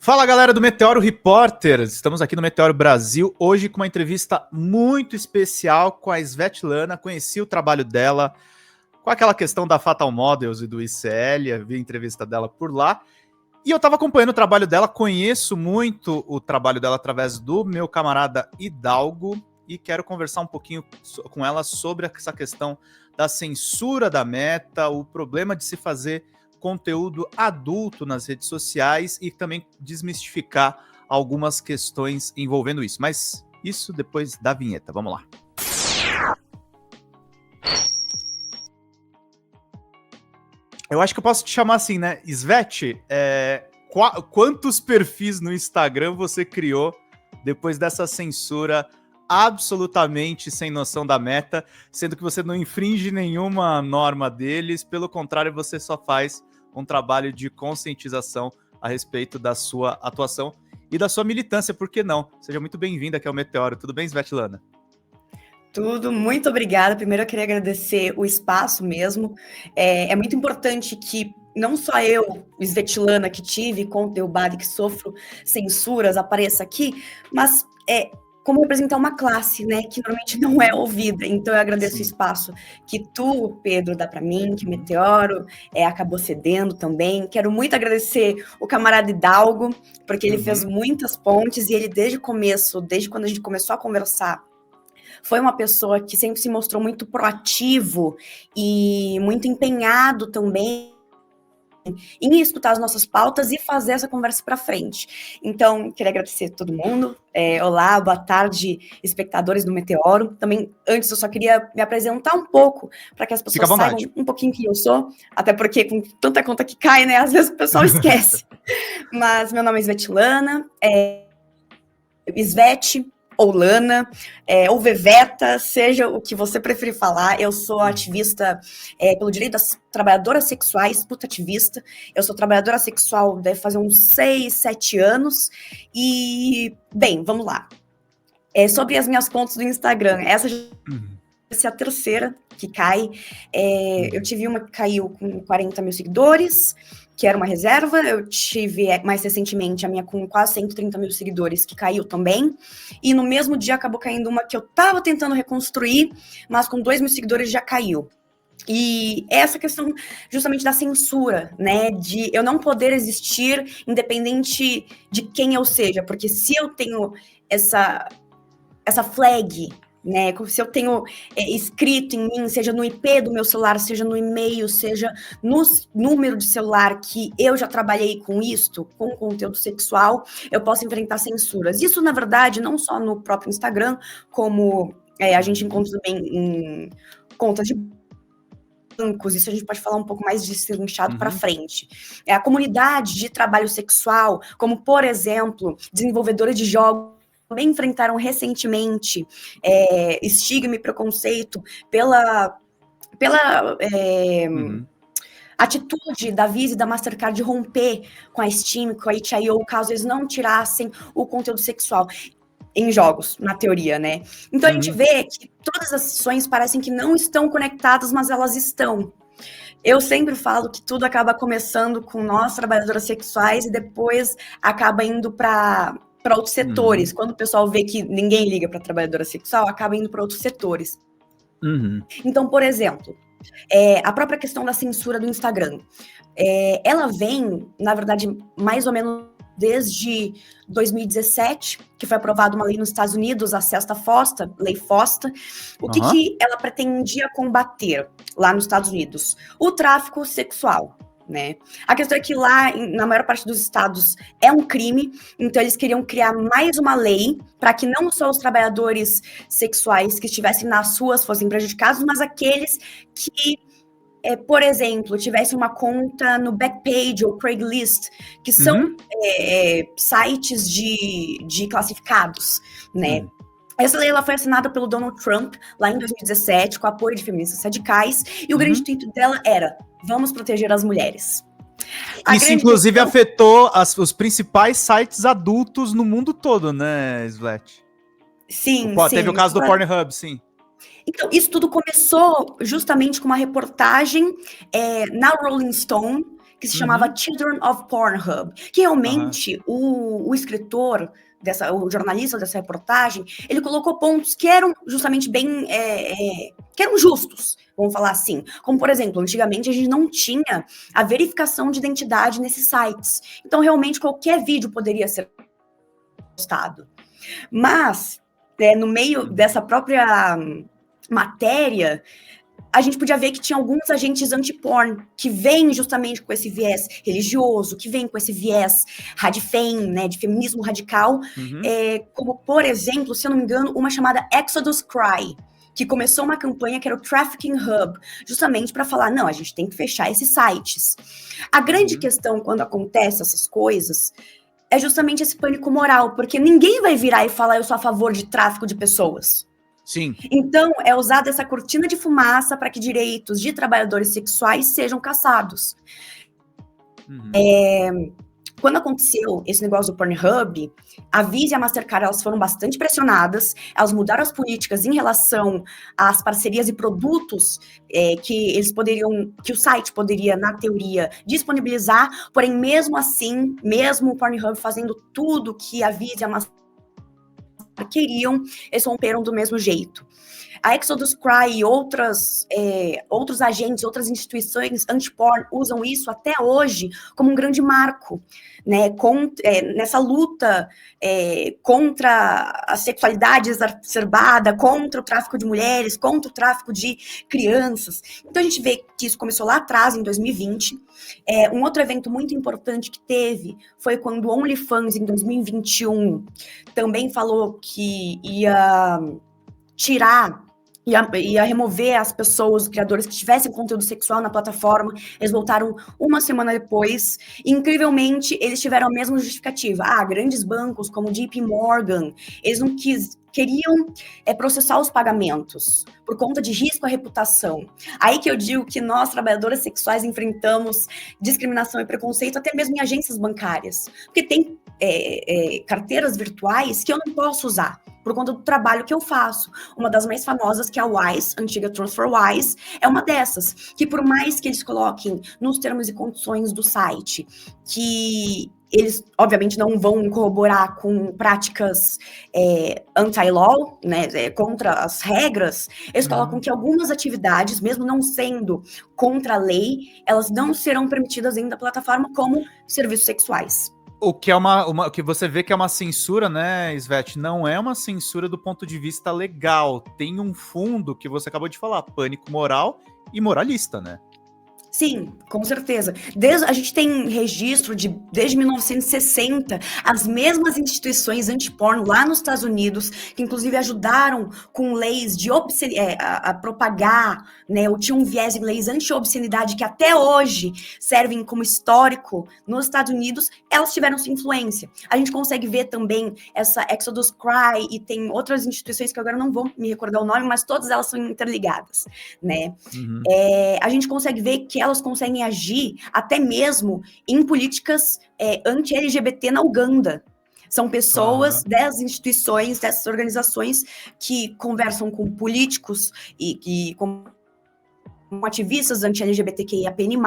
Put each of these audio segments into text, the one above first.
Fala, galera do Meteoro Reporters, estamos aqui no Meteoro Brasil, hoje com uma entrevista muito especial com a Svetlana. Conheci o trabalho dela com aquela questão da Fatal Models e do ICL, vi a entrevista dela por lá, e eu estava acompanhando o trabalho dela, conheço muito o trabalho dela através do meu camarada Hidalgo, e quero conversar um pouquinho com ela sobre essa questão da censura da Meta, o problema de se fazer conteúdo adulto nas redes sociais e também desmistificar algumas questões envolvendo isso. Mas isso depois da vinheta. Vamos lá. Eu acho que eu posso te chamar assim, né? Svet, quantos perfis no Instagram você criou depois dessa censura absolutamente sem noção da Meta, sendo que você não infringe nenhuma norma deles, pelo contrário, você só faz um trabalho de conscientização a respeito da sua atuação e da sua militância, por que não? Seja muito bem-vinda aqui ao Meteoro. Tudo bem, Svetlana? Tudo, muito obrigada. Primeiro eu queria agradecer o espaço mesmo. É muito importante que não só eu, Svetlana, que tive conteúdo que sofro censuras, apareça aqui, mas como representar uma classe, né, que normalmente não é ouvida. Então eu agradeço o espaço que tu, Pedro, dá para mim, que Meteoro acabou cedendo também. Quero muito agradecer o camarada Hidalgo, porque ele fez muitas pontes e ele desde o começo, desde quando a gente começou a conversar, foi uma pessoa que sempre se mostrou muito proativo e muito empenhado também em escutar as nossas pautas e fazer essa conversa para frente. Então, queria agradecer a todo mundo. Olá, boa tarde, espectadores do Meteoro. Também, antes, eu só queria me apresentar um pouco, para que as pessoas saibam um pouquinho quem eu sou, até porque com tanta conta que cai, né, às vezes o pessoal esquece. Mas meu nome é Svetlana, Svet, ou Lana, ou Veveta, seja o que você preferir falar. Eu sou ativista pelo direito das trabalhadoras sexuais, puta ativista. Eu sou trabalhadora sexual, deve fazer uns 6, 7 anos. E, bem, vamos lá. Sobre as minhas contas do Instagram, essa é a terceira que cai. Eu tive uma que caiu com 40 mil seguidores, que era uma reserva. Eu tive, mais recentemente, a minha com quase 130 mil seguidores, que caiu também. E no mesmo dia acabou caindo uma que eu tava tentando reconstruir, mas com 2 mil seguidores já caiu. E essa questão justamente da censura, né, de eu não poder existir independente de quem eu seja, porque se eu tenho essa flag, né, como se eu tenho escrito em mim, seja no IP do meu celular, seja no e-mail, seja no número de celular, que eu já trabalhei com isto, com conteúdo sexual, eu posso enfrentar censuras. Isso, na verdade, não só no próprio Instagram, como a gente encontra também em contas de bancos, isso a gente pode falar um pouco mais destrinchado para frente. A comunidade de trabalho sexual, como, por exemplo, desenvolvedores de jogos, também enfrentaram recentemente estigma e preconceito pela atitude da Visa e da Mastercard de romper com a Steam, com a itch.io, caso eles não tirassem o conteúdo sexual em jogos, na teoria, né? Então a gente vê que todas as ações parecem que não estão conectadas, mas elas estão. Eu sempre falo que tudo acaba começando com nós, trabalhadoras sexuais, e depois acaba indo para outros setores. Quando o pessoal vê que ninguém liga para trabalhadora sexual, acaba indo para outros setores. Então, por exemplo, a própria questão da censura do Instagram, ela vem, na verdade, mais ou menos desde 2017, que foi aprovada uma lei nos Estados Unidos, a Sexta FOSTA, Lei FOSTA. O que ela pretendia combater lá nos Estados Unidos? O tráfico sexual, né? A questão é que lá, na maior parte dos estados, é um crime, então eles queriam criar mais uma lei para que não só os trabalhadores sexuais que estivessem nas ruas fossem prejudicados, mas aqueles que, por exemplo, tivessem uma conta no Backpage ou Craigslist, que são sites de classificados, né? Essa lei ela foi assinada pelo Donald Trump lá em 2017, com apoio de feministas radicais, e o grande intuito dela era: vamos proteger as mulheres. Isso, inclusive, afetou os principais sites adultos no mundo todo, né, Svet? Sim, sim. Teve o caso do Pornhub, sim. Então, isso tudo começou justamente com uma reportagem na Rolling Stone, que se chamava Children of Pornhub, que realmente o escritor, o jornalista dessa reportagem, ele colocou pontos que eram justamente bem, que eram justos, vamos falar assim. Como, por exemplo, antigamente a gente não tinha a verificação de identidade nesses sites. Então, realmente, qualquer vídeo poderia ser postado. Mas, no meio dessa própria matéria, a gente podia ver que tinha alguns agentes anti-porn que vêm justamente com esse viés religioso, que vêm com esse viés radifem, né, de feminismo radical, como, por exemplo, se eu não me engano, uma chamada Exodus Cry, que começou uma campanha que era o Trafficking Hub, justamente para falar, não, a gente tem que fechar esses sites. A grande questão quando acontece essas coisas é justamente esse pânico moral, porque ninguém vai virar e falar, eu sou a favor de tráfico de pessoas. Sim. Então, é usada essa cortina de fumaça para que direitos de trabalhadores sexuais sejam caçados. Quando aconteceu esse negócio do Pornhub, a Visa e a Mastercard, elas foram bastante pressionadas, elas mudaram as políticas em relação às parcerias e produtos que o site poderia, na teoria, disponibilizar, porém, mesmo assim, mesmo o Pornhub fazendo tudo que a Visa e a Mastercard queriam, eles romperam do mesmo jeito. A Exodus Cry e outros agentes, outras instituições anti-porn usam isso até hoje como um grande marco, né, nessa luta contra a sexualidade exacerbada, contra o tráfico de mulheres, contra o tráfico de crianças. Então a gente vê que isso começou lá atrás, em 2020. Um outro evento muito importante que teve foi quando o OnlyFans, em 2021, também falou que ia tirar, ia remover as pessoas, os criadores que tivessem conteúdo sexual na plataforma. Eles voltaram uma semana depois, e incrivelmente eles tiveram a mesma justificativa. Grandes bancos como JP Morgan, eles não queriam processar os pagamentos por conta de risco à reputação. Aí que eu digo que nós, trabalhadoras sexuais, enfrentamos discriminação e preconceito até mesmo em agências bancárias, porque tem carteiras virtuais que eu não posso usar por conta do trabalho que eu faço. Uma das mais famosas, que é a Wise, antiga TransferWise, é uma dessas, que por mais que eles coloquem nos termos e condições do site que eles, obviamente, não vão corroborar com práticas anti-law, né, contra as regras, eles colocam que algumas atividades, mesmo não sendo contra a lei, elas não serão permitidas dentro da plataforma como serviços sexuais. O que é que você vê que é uma censura, né, Svete? Não é uma censura do ponto de vista legal. Tem um fundo que você acabou de falar, pânico moral e moralista, né? Sim, com certeza. A gente tem registro desde 1960, as mesmas instituições anti-porno lá nos Estados Unidos, que inclusive ajudaram com leis de a propagar, né, ou tinham um viés em leis anti-obscenidade que até hoje servem como histórico nos Estados Unidos, elas tiveram sua influência. A gente consegue ver também essa Exodus Cry e tem outras instituições que agora não vou me recordar o nome, mas todas elas são interligadas, né? A gente consegue ver que elas conseguem agir até mesmo em políticas anti-LGBT na Uganda. São pessoas das instituições, dessas organizações que conversam com políticos e com ativistas anti-LGBTQIAPN+,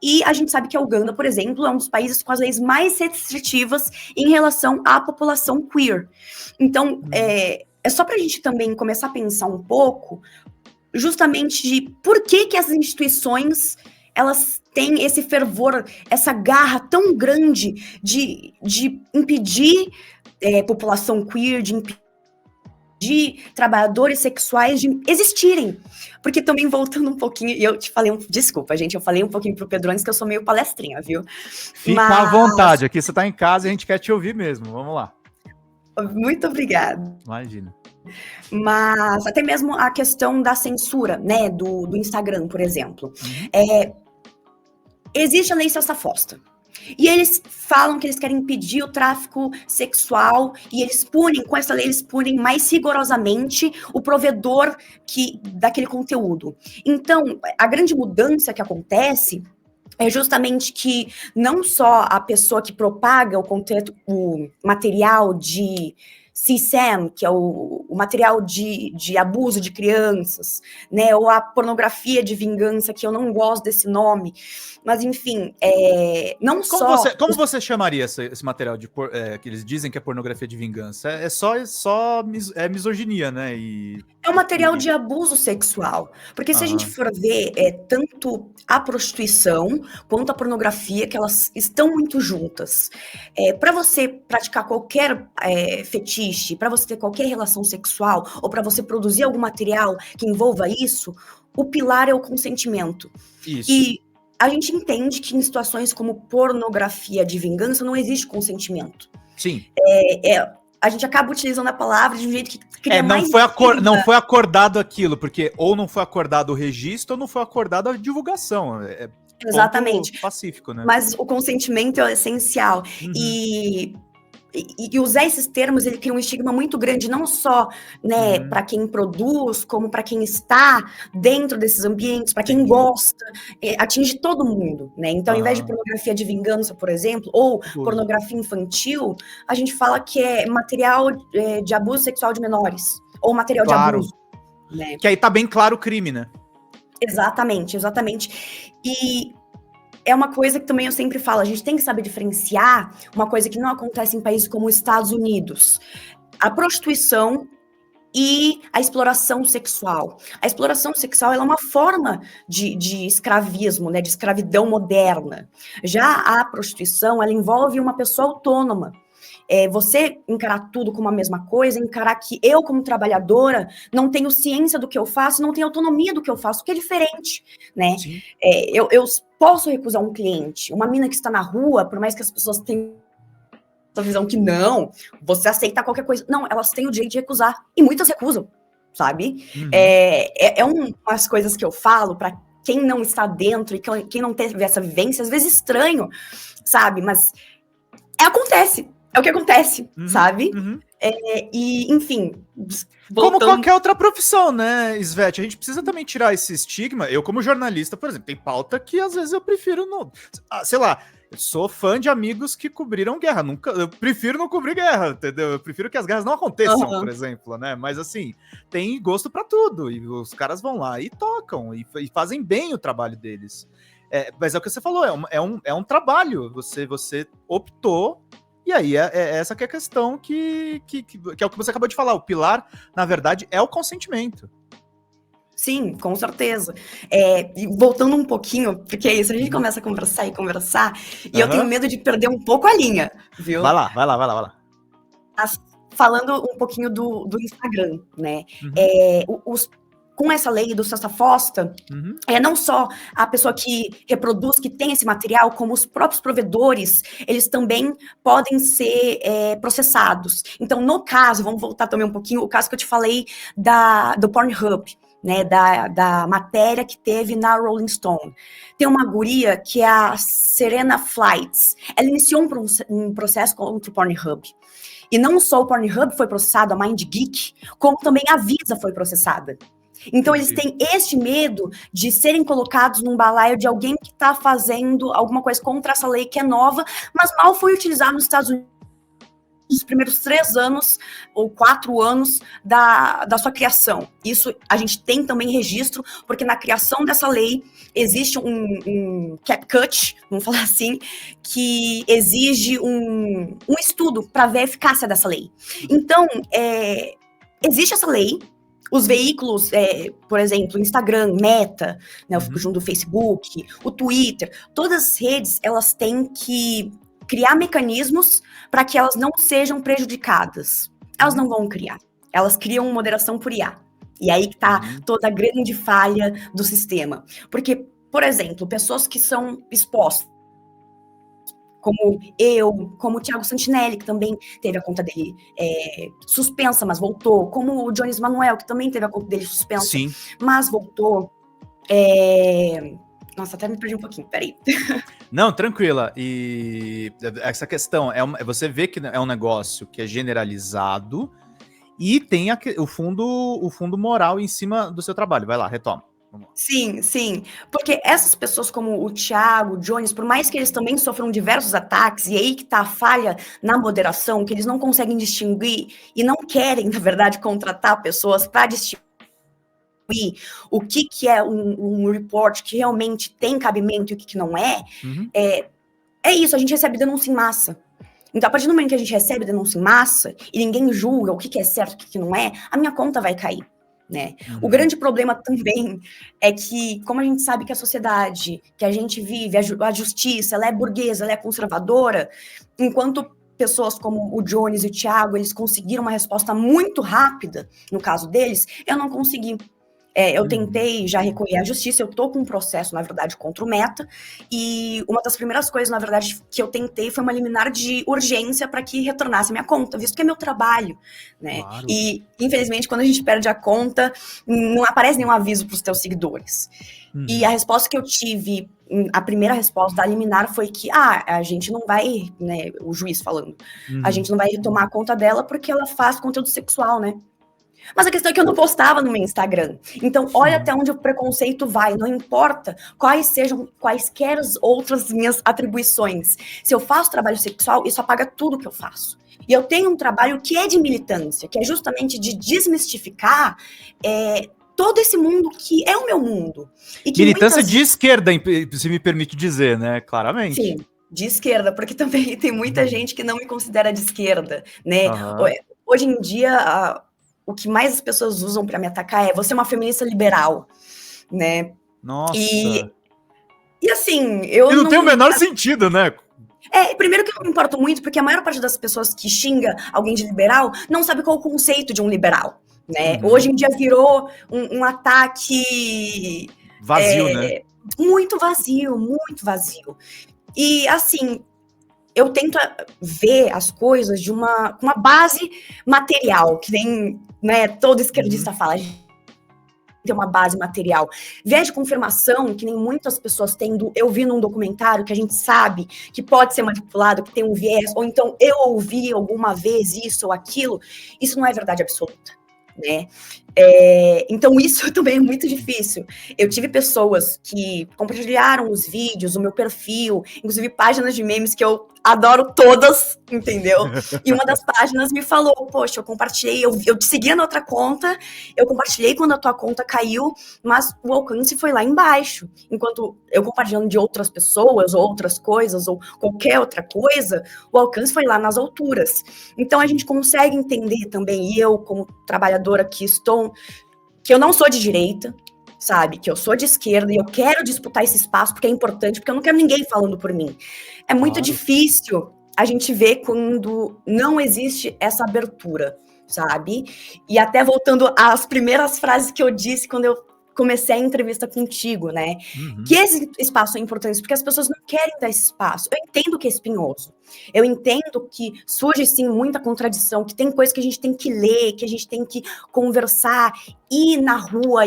e a gente sabe que a Uganda, por exemplo, é um dos países com as leis mais restritivas em relação à população queer. Então, é só para a gente também começar a pensar um pouco justamente de por que essas instituições, elas têm esse fervor, essa garra tão grande de impedir população queer, de impedir trabalhadores sexuais de existirem. Porque também voltando um pouquinho, e eu te falei, desculpa, gente, eu falei um pouquinho pro Pedrones que eu sou meio palestrinha, viu? Fica à vontade, aqui você tá em casa e a gente quer te ouvir mesmo, vamos lá. Muito obrigada. Imagina. Mas até mesmo a questão da censura, né, do Instagram, por exemplo. Existe a lei Celsa Fosta. E eles falam que eles querem impedir o tráfico sexual e eles punem, com essa lei, eles punem mais rigorosamente o provedor daquele conteúdo. Então, a grande mudança que acontece é justamente que não só a pessoa que propaga o material de CSAM, que é o material de abuso de crianças, né? Ou a pornografia de vingança, que eu não gosto desse nome. Mas, enfim, não só... Como você chamaria esse material que eles dizem que é pornografia de vingança? É só misoginia, né? É um material de abuso sexual. Porque se a gente for ver, tanto a prostituição quanto a pornografia, que elas estão muito juntas. Para você praticar qualquer fetiche, para você ter qualquer relação sexual, ou para você produzir algum material que envolva isso, o pilar é o consentimento. Isso. E a gente entende que em situações como pornografia de vingança não existe consentimento. Sim. A gente acaba utilizando a palavra de um jeito que cria não foi acordado aquilo, porque ou não foi acordado o registro ou não foi acordado a divulgação. Exatamente. Pacífico, né? Mas o consentimento é essencial. E usar esses termos, ele cria um estigma muito grande, não só, né, para quem produz, como para quem está dentro desses ambientes, para quem gosta, atinge todo mundo, né? Então, ao invés de pornografia de vingança, por exemplo, ou pornografia infantil, a gente fala que é material de abuso sexual de menores, ou material de abuso. Né? Que aí tá bem claro o crime, né? Exatamente. E é uma coisa que também eu sempre falo, a gente tem que saber diferenciar uma coisa que não acontece em países como os Estados Unidos. A prostituição e a exploração sexual. A exploração sexual ela é uma forma de escravismo, né, de escravidão moderna. Já a prostituição, ela envolve uma pessoa autônoma. Você encarar tudo como a mesma coisa, encarar que eu, como trabalhadora, não tenho ciência do que eu faço, não tenho autonomia do que eu faço, que é diferente, né? Eu posso recusar um cliente, uma mina que está na rua, por mais que as pessoas tenham essa visão que não, você aceita qualquer coisa. Não, elas têm o direito de recusar, e muitas recusam, sabe? Umas coisas que eu falo para quem não está dentro e quem não teve essa vivência, às vezes estranho, sabe? Mas acontece. É o que acontece, sabe? E, enfim... Como qualquer outra profissão, né, Svete? A gente precisa também tirar esse estigma. Eu, como jornalista, por exemplo, tem pauta que às vezes eu prefiro não... sei lá, eu sou fã de amigos que cobriram guerra. Eu prefiro não cobrir guerra, entendeu? Eu prefiro que as guerras não aconteçam, por exemplo, né? Mas, assim, tem gosto pra tudo. E os caras vão lá e tocam. E fazem bem o trabalho deles. Mas é o que você falou, é um trabalho. Você optou... E aí, essa que é a questão que é o que você acabou de falar. O pilar, na verdade, é o consentimento. Sim, com certeza. E voltando um pouquinho, porque é isso, a gente começa a conversar, e eu tenho medo de perder um pouco a linha, viu? Vai lá. Falando um pouquinho do Instagram, né? Com essa lei do Sesta Fosta, não só a pessoa que reproduz, que tem esse material, como os próprios provedores, eles também podem ser processados. Então, no caso, vamos voltar também um pouquinho, o caso que eu te falei do Pornhub, né, da matéria que teve na Rolling Stone. Tem uma guria que é a Serena Flights. Ela iniciou um processo contra o Pornhub. E não só o Pornhub foi processado, a MindGeek, como também a Visa foi processada. Então, eles têm este medo de serem colocados num balaio de alguém que está fazendo alguma coisa contra essa lei que é nova, mas mal foi utilizada nos Estados Unidos nos primeiros 3 anos ou 4 anos da sua criação. Isso a gente tem também registro, porque na criação dessa lei existe um CapCut, vamos falar assim, que exige um estudo para ver a eficácia dessa lei. Então, existe essa lei. Os veículos, por exemplo, o Instagram, Meta, né, junto do Facebook, o Twitter, todas as redes, elas têm que criar mecanismos para que elas não sejam prejudicadas. Elas não vão criar. Elas criam moderação por IA. E aí que está toda a grande falha do sistema. Porque, por exemplo, pessoas que são expostas, como eu, como o Thiago Santinelli, que também teve a conta dele suspensa, mas voltou, como o Jones Manuel, que também teve a conta dele suspensa, mas voltou. Nossa, até me perdi um pouquinho, peraí. Não, tranquila. E essa questão, você vê que é um negócio que é generalizado e tem o fundo moral em cima do seu trabalho. Vai lá, retoma. Vamos lá. Sim, sim. Porque essas pessoas como o Thiago, o Jones, por mais que eles também sofram diversos ataques, e aí que tá a falha na moderação, que eles não conseguem distinguir e não querem, na verdade, contratar pessoas para distinguir o que é um report que realmente tem cabimento e o que não é, é isso, a gente recebe denúncia em massa. Então, a partir do momento que a gente recebe denúncia em massa e ninguém julga o que é certo e o que não é, a minha conta vai cair. Né? O grande problema também é que, como a gente sabe que a sociedade que a gente vive, a justiça, ela é burguesa, ela é conservadora, enquanto pessoas como o Jones e o Thiago, eles conseguiram uma resposta muito rápida, no caso deles, eu não consegui. Eu tentei já recorrer à justiça, eu tô com um processo, na verdade, contra o Meta, e uma das primeiras coisas, na verdade, que eu tentei foi uma liminar de urgência para que retornasse a minha conta, visto que é meu trabalho, né? Claro. E, infelizmente, quando a gente perde a conta, não aparece nenhum aviso para os teus seguidores. E a resposta que eu tive, a primeira resposta da liminar foi que, a gente não vai, né, o juiz falando, a gente não vai retomar a conta dela porque ela faz conteúdo sexual, né? Mas a questão é que eu não postava no meu Instagram. Então, olha até onde o preconceito vai. Não importa quais sejam quaisquer outras minhas atribuições. Se eu faço trabalho sexual, isso apaga tudo que eu faço. E eu tenho um trabalho que é de militância, que é justamente de desmistificar todo esse mundo que é o meu mundo. E que militância de esquerda, se me permite dizer, né? Claramente. Sim, de esquerda, porque também tem muita gente que não me considera de esquerda, né? Hoje em dia, o que mais as pessoas usam para me atacar é você é uma feminista liberal, né? Nossa. E assim, eu não tem o menor sentido, né? Primeiro que eu não me importo muito, porque a maior parte das pessoas que xinga alguém de liberal não sabe qual é o conceito de um liberal, né? Hoje em dia virou um ataque... Vazio, né? Muito vazio, muito vazio. E assim... eu tento ver as coisas de uma base material, que nem, né, todo esquerdista fala, tem uma base material. Viés de confirmação, que nem muitas pessoas têm, eu vi num documentário que a gente sabe que pode ser manipulado, que tem um viés, ou então eu ouvi alguma vez isso ou aquilo, isso não é verdade absoluta, né? Então isso também é muito difícil. Eu tive pessoas que compartilharam os vídeos, o meu perfil, inclusive páginas de memes que eu adoro todas, entendeu? E uma das páginas me falou, poxa, eu compartilhei, eu te seguia na outra conta, eu compartilhei quando a tua conta caiu, mas o alcance foi lá embaixo. Enquanto eu compartilhando de outras pessoas, ou outras coisas, ou qualquer outra coisa, o alcance foi lá nas alturas. Então a gente consegue entender também, e eu como trabalhadora que estou, que eu não sou de direita, sabe? Que eu sou de esquerda e eu quero disputar esse espaço porque é importante, porque eu não quero ninguém falando por mim. É muito difícil a gente ver quando não existe essa abertura, sabe? E até voltando às primeiras frases que eu disse quando eu comecei a entrevista contigo, né? Que esse espaço é importante, porque as pessoas não querem dar esse espaço. Eu entendo que é espinhoso. Eu entendo que surge, sim, muita contradição, que tem coisas que a gente tem que ler, que a gente tem que conversar, ir na rua,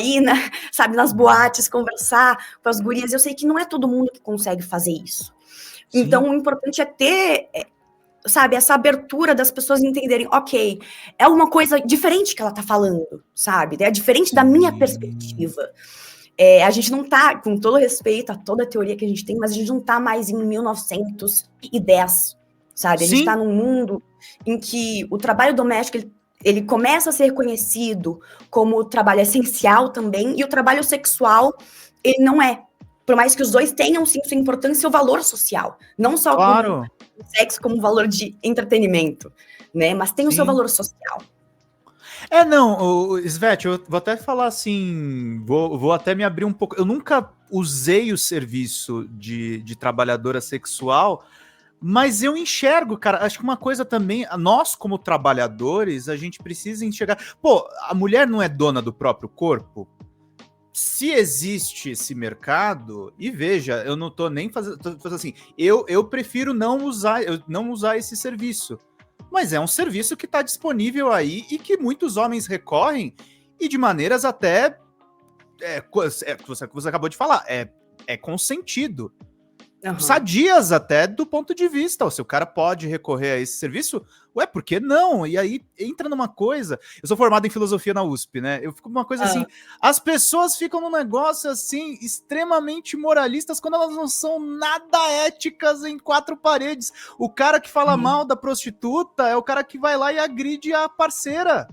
sabe, nas boates, conversar com as gurias. Eu sei que não é todo mundo que consegue fazer isso. Sim. Então, o importante é ter... sabe, essa abertura das pessoas entenderem, ok, é uma coisa diferente que ela tá falando, sabe? É diferente da minha perspectiva. A gente não tá, com todo respeito a toda a teoria que a gente tem, mas a gente não tá mais em 1910, sabe? A gente tá num mundo em que o trabalho doméstico, ele começa a ser reconhecido como trabalho essencial também, e o trabalho sexual, ele não é. Por mais que os dois tenham, sim, sua importância e seu valor social. Não só como sexo, como valor de entretenimento, né? Mas tem o seu valor social. Não, Svete, eu vou até falar assim, vou até me abrir um pouco. Eu nunca usei o serviço de trabalhadora sexual, mas eu enxergo, cara, acho que uma coisa também, nós como trabalhadores, a gente precisa enxergar... Pô, a mulher não é dona do próprio corpo? Se existe esse mercado, e veja, eu não tô nem fazendo assim, eu prefiro não usar esse serviço, mas é um serviço que está disponível aí e que muitos homens recorrem, e de maneiras até que você acabou de falar, é consentido. sadias até do ponto de vista, se o cara pode recorrer a esse serviço, por que não? E aí entra numa coisa, eu sou formado em filosofia na USP, né? Eu fico numa coisa assim, as pessoas ficam num negócio assim, extremamente moralistas, quando elas não são nada éticas em quatro paredes. O cara que fala mal da prostituta é o cara que vai lá e agride a parceira.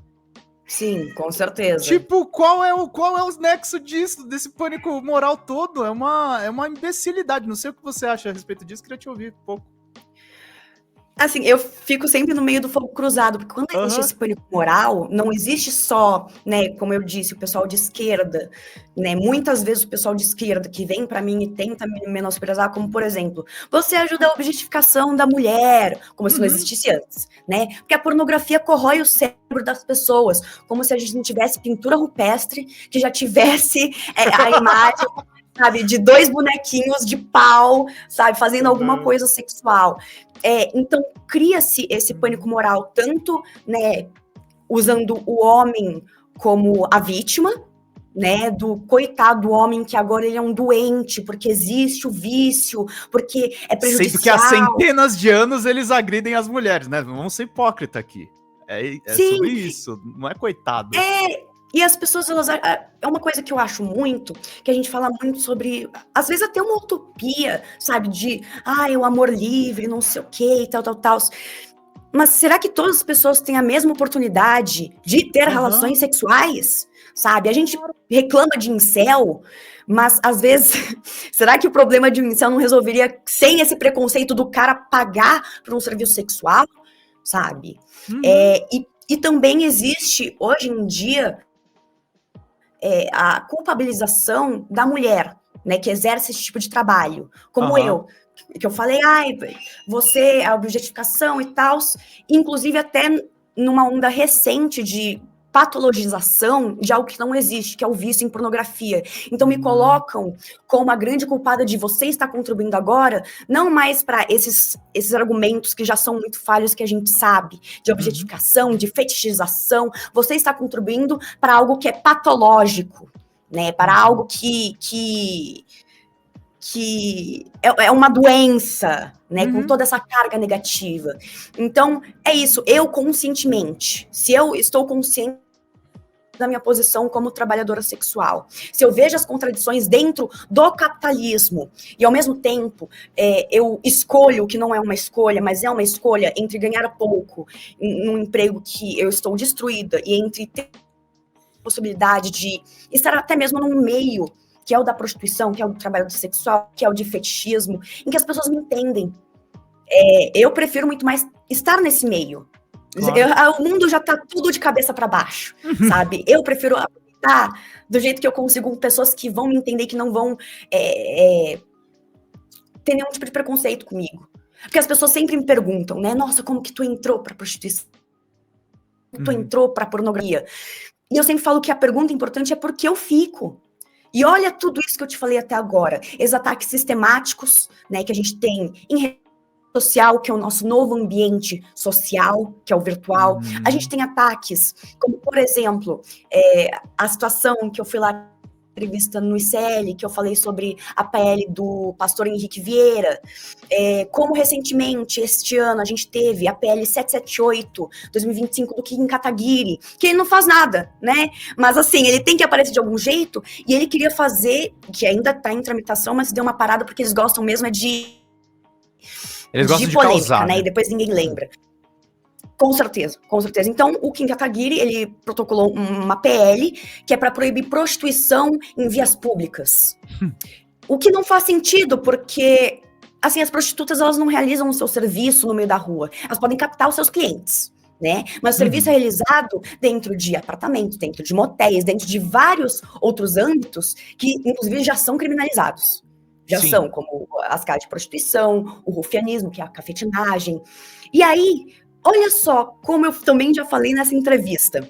Sim, com certeza. Tipo, qual é o nexo disso, desse pânico moral todo? É uma imbecilidade. Não sei o que você acha a respeito disso, queria te ouvir um pouco. Assim, eu fico sempre no meio do fogo cruzado, porque quando existe esse pânico moral, não existe só, né, como eu disse, o pessoal de esquerda, né, muitas vezes o pessoal de esquerda que vem pra mim e tenta me menosprezar, como, por exemplo, você ajuda a objetificação da mulher, como se não existisse antes, né, porque a pornografia corrói o cérebro das pessoas, como se a gente não tivesse pintura rupestre, que já tivesse a imagem, sabe, de 2 bonequinhos de pau, sabe, fazendo alguma coisa sexual. Então, cria-se esse pânico moral, tanto, né, usando o homem como a vítima, né, do coitado homem que agora ele é um doente, porque existe o vício, porque é prejudicial. Sendo que há centenas de anos eles agridem as mulheres, né? Vamos ser hipócrita aqui. É sobre isso, não é coitado. E as pessoas, é uma coisa que eu acho muito, que a gente fala muito sobre, às vezes até uma utopia, sabe, de, o amor livre, não sei o quê, e tal. Mas será que todas as pessoas têm a mesma oportunidade de ter relações sexuais? Sabe, a gente reclama de incel, mas às vezes, será que o problema de um incel não resolveria sem esse preconceito do cara pagar por um serviço sexual? Sabe? E também existe, hoje em dia, a culpabilização da mulher, né, que exerce esse tipo de trabalho, como eu, que eu falei, você, a objetificação e tal, inclusive até numa onda recente de patologização de algo que não existe, que é o vício em pornografia. Então me colocam como a grande culpada de você estar contribuindo agora, não mais para esses argumentos que já são muito falhos que a gente sabe, de objetificação, de fetichização, você está contribuindo para algo que é patológico, né, para algo que é uma doença, né, com toda essa carga negativa. Então, é isso, eu conscientemente, se eu estou consciente da minha posição como trabalhadora sexual, se eu vejo as contradições dentro do capitalismo, e ao mesmo tempo eu escolho, que não é uma escolha, mas é uma escolha entre ganhar pouco num emprego que eu estou destruída, e entre ter a possibilidade de estar até mesmo num meio que é o da prostituição, que é o do trabalho sexual, que é o de fetichismo, em que as pessoas me entendem. Eu prefiro muito mais estar nesse meio. Claro. O mundo já tá tudo de cabeça para baixo, sabe? Eu prefiro aproveitar do jeito que eu consigo com pessoas que vão me entender, que não vão ter nenhum tipo de preconceito comigo. Porque as pessoas sempre me perguntam, né? Nossa, como que tu entrou pra prostituição? Tu entrou pra pornografia? E eu sempre falo que a pergunta importante é por que eu fico. E olha tudo isso que eu te falei até agora. Esses ataques sistemáticos, né, que a gente tem em rede social, que é o nosso novo ambiente social, que é o virtual. A gente tem ataques, como, por exemplo, a situação que eu fui lá entrevista no ICL, que eu falei sobre a PL do pastor Henrique Vieira, como recentemente, este ano, a gente teve a PL 778, 2025, do Kim Kataguiri, que ele não faz nada, né? Mas assim, ele tem que aparecer de algum jeito, e ele queria fazer, que ainda está em tramitação, mas deu uma parada porque eles gostam mesmo de polêmica, causar, né? E depois ninguém lembra. Com certeza, com certeza. Então, o Kim Kataguiri, ele protocolou uma PL que é para proibir prostituição em vias públicas. O que não faz sentido, porque, assim, as prostitutas, elas não realizam o seu serviço no meio da rua. Elas podem captar os seus clientes, né? Mas o serviço é realizado dentro de apartamentos, dentro de motéis, dentro de vários outros âmbitos que, inclusive, já são criminalizados. Já são, como as casas de prostituição, o rufianismo, que é a cafetinagem. E aí, olha só, como eu também já falei nessa entrevista,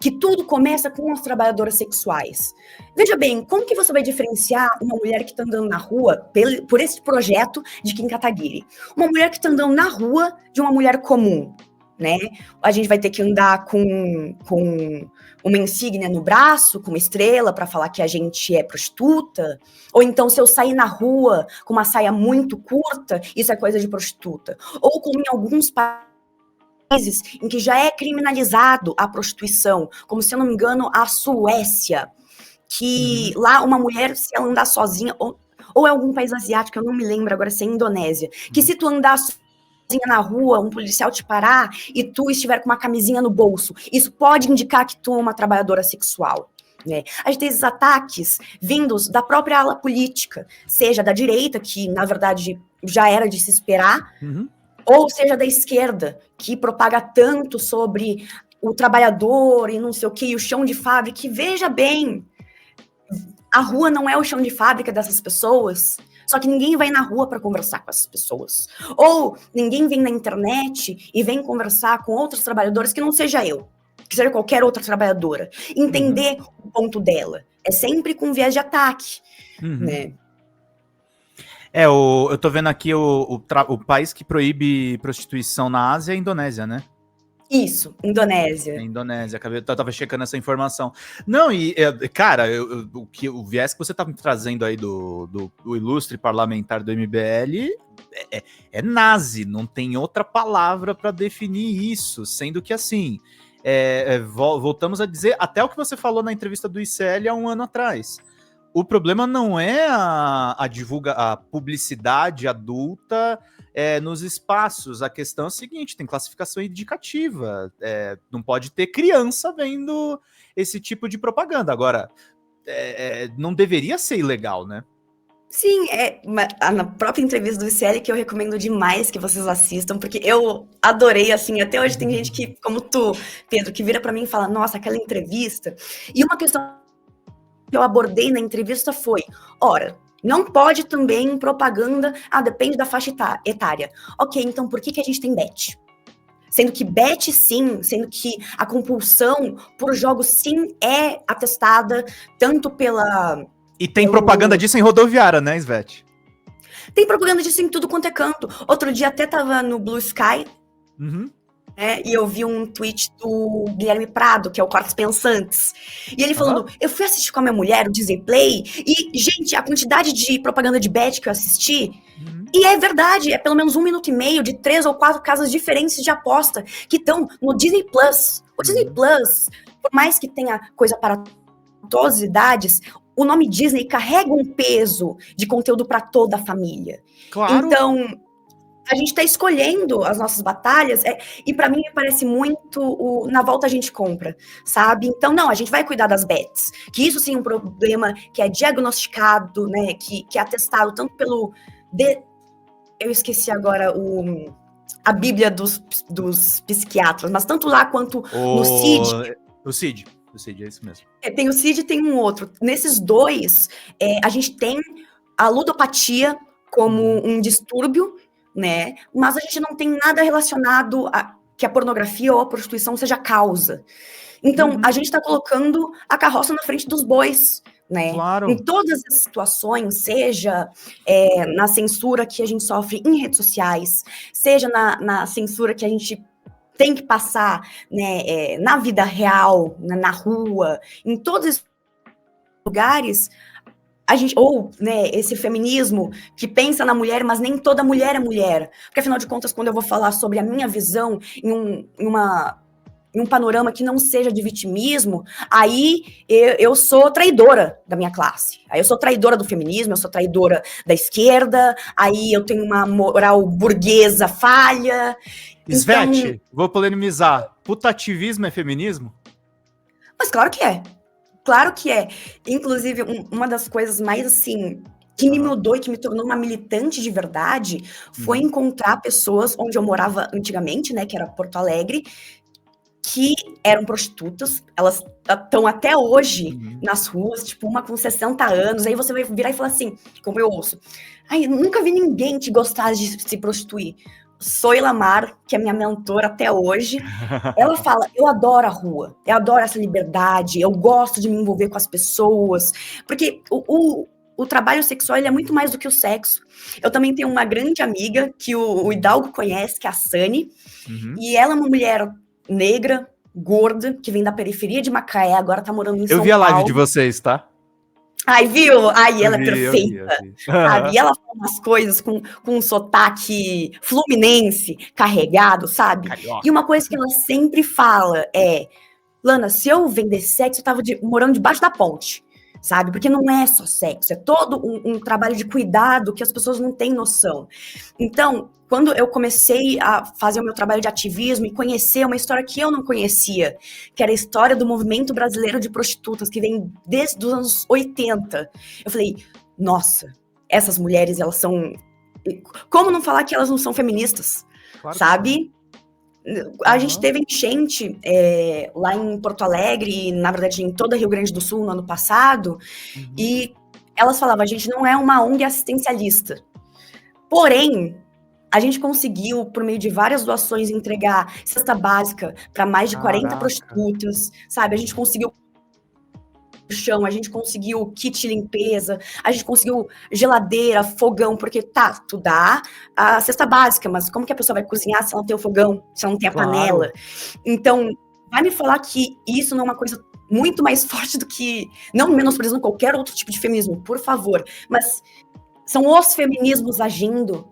que tudo começa com as trabalhadoras sexuais. Veja bem, como que você vai diferenciar uma mulher que está andando na rua, por esse projeto de Kim Kataguiri? Uma mulher que está andando na rua de uma mulher comum, né? A gente vai ter que andar com uma insígnia no braço, com uma estrela, para falar que a gente é prostituta. Ou então, se eu sair na rua com uma saia muito curta, isso é coisa de prostituta. Ou como em alguns países em que já é criminalizado a prostituição, como, se eu não me engano, a Suécia, que lá uma mulher, se ela andar sozinha, ou é algum país asiático, eu não me lembro agora, se é Indonésia, que se tu andar na rua, um policial te parar e tu estiver com uma camisinha no bolso, isso pode indicar que tu é uma trabalhadora sexual, né? A gente tem esses ataques vindos da própria ala política, seja da direita, que na verdade já era de se esperar, ou seja da esquerda, que propaga tanto sobre o trabalhador e não sei o que, e o chão de fábrica, que veja bem, a rua não é o chão de fábrica dessas pessoas. Só que ninguém vai na rua para conversar com essas pessoas. Ou ninguém vem na internet e vem conversar com outros trabalhadores que não seja eu, que seja qualquer outra trabalhadora. Entender o ponto dela. É sempre com viés de ataque, né? Eu tô vendo aqui o país que proíbe prostituição na Ásia é a Indonésia, né? Isso, Indonésia. É Indonésia, eu tava checando essa informação. Não, cara, o viés que você tá me trazendo aí do ilustre parlamentar do MBL é nazi, não tem outra palavra para definir isso, sendo que assim, voltamos a dizer até o que você falou na entrevista do ICL há um ano atrás. O problema não é a publicidade adulta nos espaços. A questão é a seguinte, tem classificação indicativa. Não pode ter criança vendo esse tipo de propaganda. Agora, não deveria ser ilegal, né? Sim, na própria entrevista do ICL, que eu recomendo demais que vocês assistam, porque eu adorei, assim, até hoje tem gente que, como tu, Pedro, que vira pra mim e fala, nossa, aquela entrevista. E uma questão que eu abordei na entrevista foi, ora, não pode também propaganda, depende da faixa etária. Ok, então por que a gente tem bet? Sendo que bet, sim, sendo que a compulsão por jogos, sim, é atestada tanto pela... E tem propaganda disso em rodoviária, né, Svete? Tem propaganda disso em tudo quanto é canto. Outro dia até tava no Blue Sky, e eu vi um tweet do Guilherme Prado, que é o Cortes Pensantes. E ele falando, eu fui assistir com a minha mulher o Disney Play, e, gente, a quantidade de propaganda de bet que eu assisti, e é verdade, é pelo menos 1 minuto e meio de 3 ou 4 casas diferentes de aposta que estão no Disney Plus. O Disney Plus, por mais que tenha coisa para todas as idades, o nome Disney carrega um peso de conteúdo para toda a família. Claro. Então, a gente está escolhendo as nossas batalhas, e para mim me parece muito na volta a gente compra, sabe? Então, não, a gente vai cuidar das bets, que isso sim é um problema que é diagnosticado, né, que é atestado tanto pelo... eu esqueci agora a bíblia dos psiquiatras, mas tanto lá quanto no CID. O CID, é isso mesmo. Tem o CID e tem um outro. Nesses dois, a gente tem a ludopatia como um distúrbio, né? Mas a gente não tem nada relacionado a que a pornografia ou a prostituição seja causa. Então, a gente está colocando a carroça na frente dos bois, né? Claro. Em todas as situações, seja na censura que a gente sofre em redes sociais, seja na censura que a gente tem que passar, né, na vida real, na rua, em todos esses lugares, a gente, ou, né, esse feminismo que pensa na mulher, mas nem toda mulher é mulher. Porque, afinal de contas, quando eu vou falar sobre a minha visão em um panorama que não seja de vitimismo, aí eu sou traidora da minha classe. Aí eu sou traidora do feminismo, eu sou traidora da esquerda, aí eu tenho uma moral burguesa falha. Svete, então, vou polemizar. Putativismo é feminismo? Mas claro que é. Claro que é. Inclusive, uma das coisas mais, assim, que me mudou e que me tornou uma militante de verdade foi encontrar pessoas onde eu morava antigamente, né, que era Porto Alegre, que eram prostitutas, elas estão até hoje nas ruas, tipo, uma com 60 anos, aí você vai virar e falar assim, como eu ouço, ai, nunca vi ninguém que gostasse de se prostituir. Soila Mar, que é minha mentora até hoje, ela fala, eu adoro a rua, eu adoro essa liberdade, eu gosto de me envolver com as pessoas, porque o trabalho sexual ele é muito mais do que o sexo. Eu também tenho uma grande amiga que o Hidalgo conhece, que é a Sani, e ela é uma mulher negra, gorda, que vem da periferia de Macaé, agora tá morando em São Paulo. Eu vi a live de vocês, tá? Ai, viu? Ai, ela é perfeita. Eu vi. Sabe? E ela fala umas coisas com um sotaque fluminense, carregado, sabe? Carioca. E uma coisa que ela sempre fala é: Lana, se eu vender sexo, eu tava morando debaixo da ponte, sabe? Porque não é só sexo, é todo um trabalho de cuidado que as pessoas não têm noção. Então, quando eu comecei a fazer o meu trabalho de ativismo e conhecer uma história que eu não conhecia, que era a história do movimento brasileiro de prostitutas, que vem desde os anos 80, eu falei, nossa, essas mulheres, elas são... Como não falar que elas não são feministas, claro, sabe? A gente teve enchente lá em Porto Alegre, e, na verdade, em toda Rio Grande do Sul, no ano passado, e elas falavam, a gente não é uma ONG assistencialista. Porém, a gente conseguiu, por meio de várias doações, entregar cesta básica para mais de 40 prostitutas, sabe? A gente conseguiu chão, a gente conseguiu kit limpeza, a gente conseguiu geladeira, fogão, porque tu dá a cesta básica, mas como que a pessoa vai cozinhar se ela não tem o fogão, se ela não tem a panela? Então, vai me falar que isso não é uma coisa muito mais forte do que, não menosprezando qualquer outro tipo de feminismo, por favor, mas são os feminismos agindo,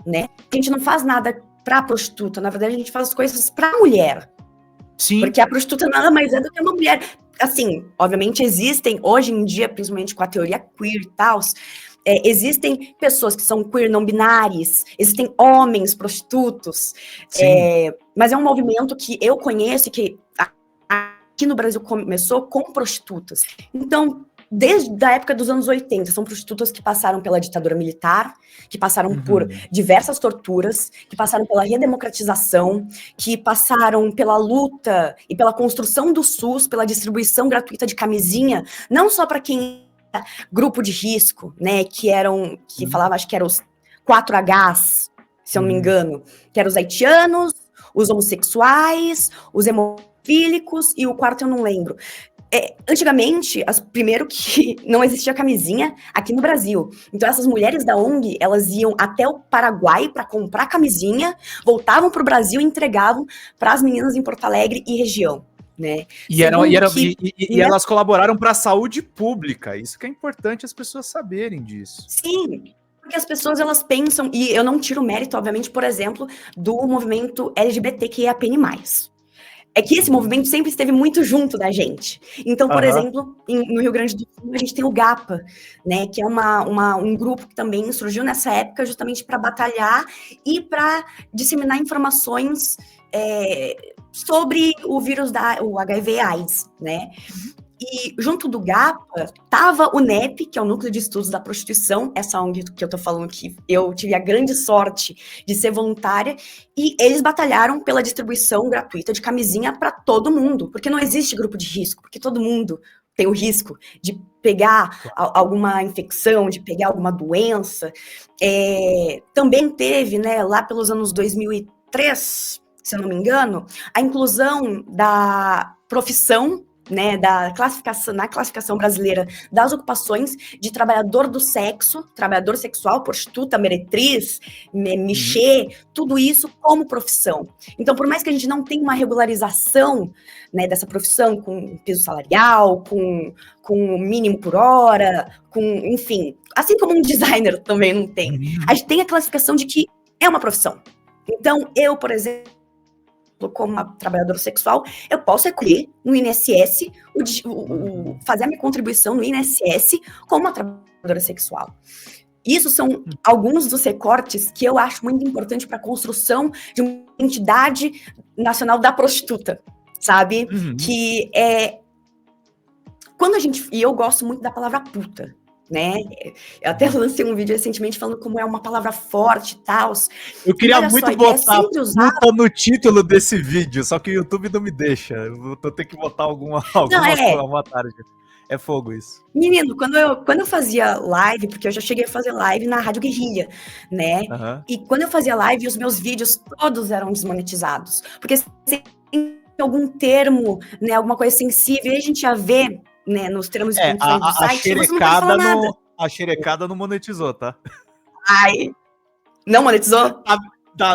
né? A gente não faz nada pra prostituta, na verdade a gente faz as coisas pra mulher. Sim. Porque a prostituta nada mais é do que uma mulher. Assim, obviamente existem, hoje em dia, principalmente com a teoria queer e tal, existem pessoas que são queer não binárias, existem homens prostitutos, mas é um movimento que eu conheço, que aqui no Brasil começou com prostitutas. Então, desde a época dos anos 80, são prostitutas que passaram pela ditadura militar, que passaram por diversas torturas, que passaram pela redemocratização, que passaram pela luta e pela construção do SUS, pela distribuição gratuita de camisinha, não só para quem era grupo de risco, né, que falava, acho que eram os 4Hs, se eu não me engano, que eram os haitianos, os homossexuais, os hemofílicos e o quarto eu não lembro. Antigamente, primeiro que não existia camisinha aqui no Brasil. Então, essas mulheres da ONG, elas iam até o Paraguai para comprar camisinha, voltavam para o Brasil e entregavam para as meninas em Porto Alegre e região, né? E elas colaboraram para a saúde pública. Isso que é importante as pessoas saberem disso. Sim, porque as pessoas, elas pensam, e eu não tiro mérito, obviamente, por exemplo, do movimento LGBTQIAPN+. É que esse movimento sempre esteve muito junto da gente. Então, por exemplo, no Rio Grande do Sul, a gente tem o GAPA, né, que é um grupo que também surgiu nessa época justamente para batalhar e para disseminar informações sobre o vírus o HIV/AIDS, né? E junto do GAPA, tava o NEP, que é o Núcleo de Estudos da Prostituição, essa ONG que eu tô falando que eu tive a grande sorte de ser voluntária, e eles batalharam pela distribuição gratuita de camisinha para todo mundo, porque não existe grupo de risco, porque todo mundo tem o risco de pegar alguma infecção, de pegar alguma doença. Também teve, né, lá pelos anos 2003, se eu não me engano, a inclusão da profissão, né, na classificação brasileira das ocupações de trabalhador do sexo, trabalhador sexual, prostituta, meretriz, mexer, tudo isso como profissão. Então, por mais que a gente não tenha uma regularização, né, dessa profissão com piso salarial, com mínimo por hora, enfim, assim como um designer também não tem, a gente tem a classificação de que é uma profissão. Então, eu, por exemplo, como uma trabalhadora sexual, eu posso recolher no INSS, fazer a minha contribuição no INSS como uma trabalhadora sexual. Isso são alguns dos recortes que eu acho muito importante para a construção de uma entidade nacional da prostituta, sabe? Que quando a gente... E eu gosto muito da palavra puta, né? Eu até lancei um vídeo recentemente falando como é uma palavra forte e tal. Eu queria muito botar puta no título desse vídeo, só que o YouTube não me deixa. Eu vou ter que botar alguma tarde. É fogo isso. Menino, quando eu fazia live, porque eu já cheguei a fazer live na Rádio Guerrilha, né? E quando eu fazia live, os meus vídeos todos eram desmonetizados. Porque se tem algum termo, né, alguma coisa sensível, aí a gente já vê né, nos termos e condições do a site, você não pode falar nada. A xerecada não monetizou, tá? Ai, não monetizou?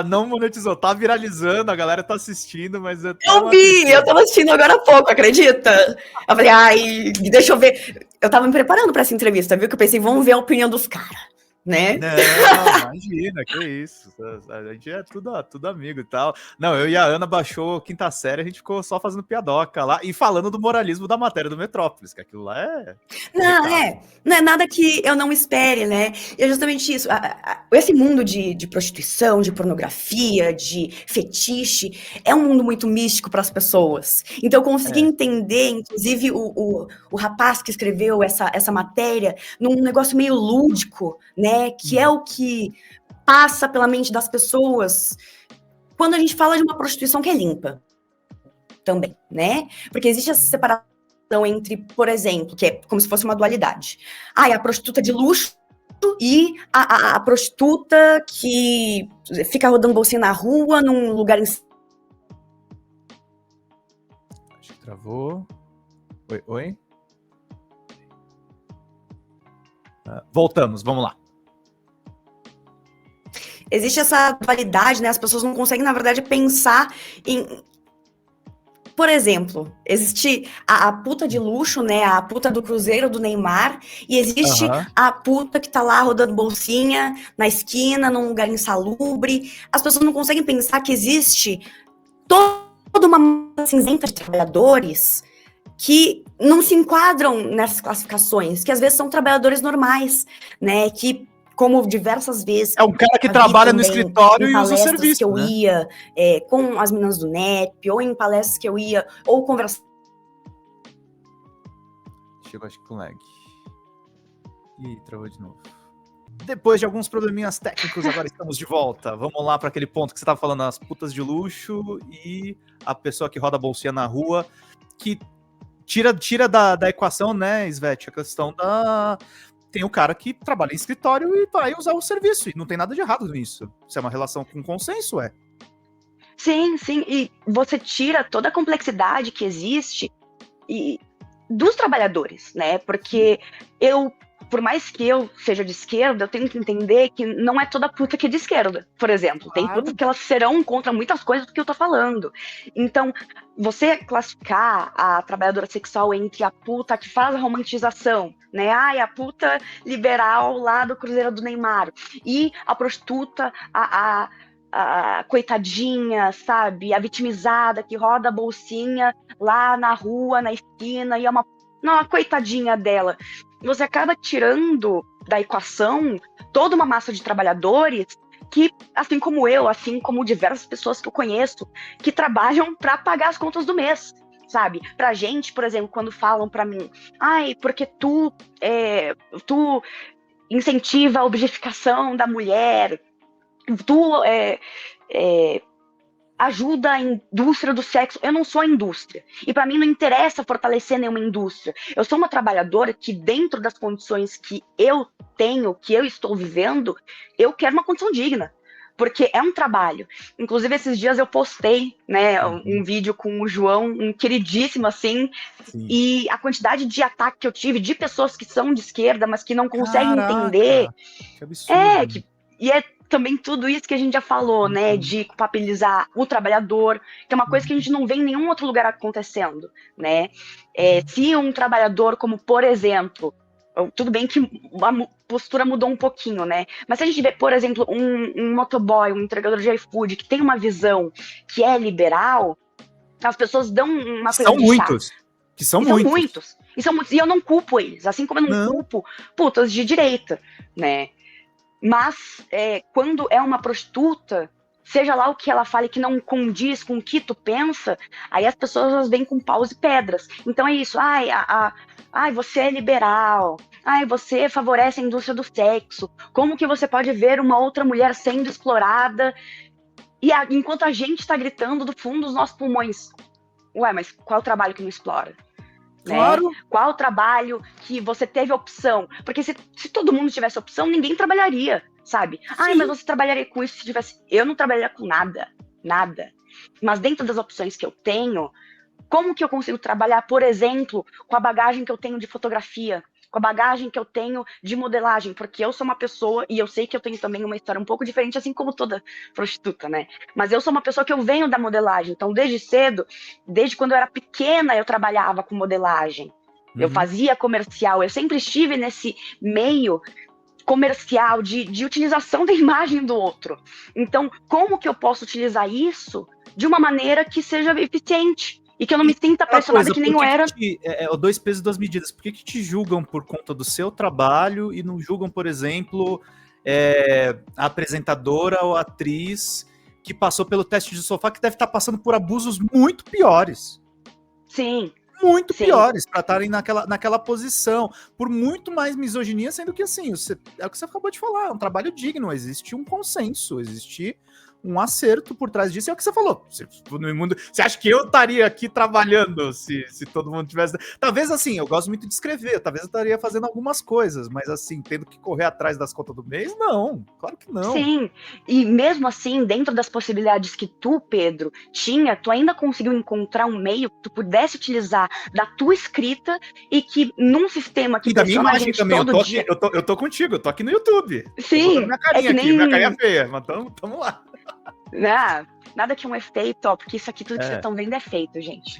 Não monetizou, tá viralizando, a galera tá assistindo, mas tá Eu uma vi, eu tristeza. tava assistindo agora há pouco, acredita? Eu falei, ai, deixa eu ver. Eu tava me preparando pra essa entrevista, viu? Que eu pensei, vamos ver a opinião dos caras, né? Não, imagina, que isso. A gente é tudo amigo e tal. Não, eu e a Ana baixou quinta série, a gente ficou só fazendo piadoca lá e falando do moralismo da matéria do Metrópolis, que aquilo lá é Não, impecável. não é nada que eu não espere, né? E é justamente isso. Esse mundo de prostituição, de pornografia, de fetiche, é um mundo muito místico para as pessoas. Então, eu consegui É. entender, inclusive, o rapaz que escreveu essa matéria, num negócio meio lúdico, né? Que é o que passa pela mente das pessoas quando a gente fala de uma prostituição que é limpa também, né? Porque existe essa separação entre, por exemplo, que é como se fosse uma dualidade. A prostituta de luxo e a prostituta que fica rodando bolsinha na rua, num lugar... Acho que travou. Oi? Voltamos, vamos lá. Existe essa dualidade, né? As pessoas não conseguem, na verdade, pensar em... Por exemplo, existe a puta de luxo, né? A puta do Cruzeiro do Neymar, e existe a puta que tá lá rodando bolsinha na esquina, num lugar insalubre. As pessoas não conseguem pensar que existe toda uma massa cinzenta de trabalhadores que não se enquadram nessas classificações, que às vezes são trabalhadores normais, né? Que, como diversas vezes... É um cara que trabalha no escritório e usa o serviço, que eu ia com as meninas do NEP, ou em palestras que eu ia, ou conversar... Chegou, acho que com lag. Ih, travou de novo. Depois de alguns probleminhas técnicos, agora estamos de volta. Vamos lá para aquele ponto que você estava falando, as putas de luxo e a pessoa que roda a bolsinha na rua, que tira da equação, né, Svete, a questão da... Tem o cara que trabalha em escritório e vai usar o serviço, e não tem nada de errado nisso. Isso é uma relação com consenso, é? Sim, e você tira toda a complexidade que existe dos trabalhadores, né? Porque por mais que eu seja de esquerda, eu tenho que entender que não é toda puta que é de esquerda, por exemplo. Tem putas que elas serão contra muitas coisas do que eu tô falando. Então, você classificar a trabalhadora sexual entre a puta que faz a romantização, né? A puta liberal lá do Cruzeiro do Neymar, e a prostituta, a coitadinha, sabe? A vitimizada que roda a bolsinha lá na rua, na esquina, e é uma coitadinha dela. Você acaba tirando da equação toda uma massa de trabalhadores que, assim como eu, assim como diversas pessoas que eu conheço, que trabalham para pagar as contas do mês, sabe? Pra gente, por exemplo, quando falam para mim, porque tu incentiva a objetificação da mulher, tu ajuda a indústria do sexo. Eu não sou a indústria. E para mim não interessa fortalecer nenhuma indústria. Eu sou uma trabalhadora que, dentro das condições que eu tenho, que eu estou vivendo, eu quero uma condição digna. Porque é um trabalho. Inclusive, esses dias eu postei, né, um vídeo com o João, um queridíssimo, assim, Sim. E a quantidade de ataque que eu tive de pessoas que são de esquerda, mas que não conseguem entender. Que absurdo. E é também tudo isso que a gente já falou, né, de culpabilizar o trabalhador, que é uma coisa que a gente não vê em nenhum outro lugar acontecendo, né? Se um trabalhador, como por exemplo, tudo bem que a postura mudou um pouquinho, né? Mas se a gente vê, por exemplo, um motoboy, um entregador de iFood, que tem uma visão que é liberal, as pessoas dão uma coisa de muitos. chá. Que são muitos. E eu não culpo eles, assim como eu não culpo putas de direita, né? Mas quando é uma prostituta, seja lá o que ela fale que não condiz com o que tu pensa, aí as pessoas vêm com paus e pedras. Então é isso, você é liberal, você favorece a indústria do sexo, como que você pode ver uma outra mulher sendo explorada, enquanto a gente está gritando do fundo dos nossos pulmões, mas qual é o trabalho que não explora? Claro. Né? Qual o trabalho que você teve opção? Porque se todo mundo tivesse opção, ninguém trabalharia, sabe? Mas você trabalharia com isso se tivesse... Eu não trabalharia com nada. Mas dentro das opções que eu tenho, Como que eu consigo trabalhar, por exemplo, com a bagagem que eu tenho de fotografia, com a bagagem que eu tenho de modelagem, porque eu sou uma pessoa, e eu sei que eu tenho também uma história um pouco diferente, assim como toda prostituta, né? Mas eu sou uma pessoa que eu venho da modelagem, então desde cedo, desde quando eu era pequena, eu trabalhava com modelagem. Eu fazia comercial, eu sempre estive nesse meio comercial de utilização da imagem do outro. Então, como que eu posso utilizar isso de uma maneira que seja eficiente? E que eu não me sinta pressionada que nem eu era. O dois pesos e duas medidas. Por que te julgam por conta do seu trabalho e não julgam, por exemplo, a apresentadora ou a atriz que passou pelo teste de sofá, que deve estar passando por abusos muito piores? Sim. Muito piores para estarem naquela posição, por muito mais misoginia, sendo que, assim, é o que você acabou de falar, é um trabalho digno, existe um consenso, existe um acerto por trás disso, é o que você falou. Você acha que eu estaria aqui trabalhando se todo mundo tivesse... Talvez, assim, eu gosto muito de escrever, talvez eu estaria fazendo algumas coisas, mas, assim, tendo que correr atrás das contas do mês, não, claro que não. Sim, e mesmo assim, dentro das possibilidades que tu, Pedro, tinha, tu ainda conseguiu encontrar um meio que tu pudesse utilizar da tua escrita e que num sistema que... E da minha imagem também, eu tô contigo, eu tô aqui no YouTube. Sim, minha carinha que nem... aqui, minha carinha feia, mas tamo lá. Nada que um efeito, ó, porque isso aqui tudo que vocês estão vendo é feito, gente.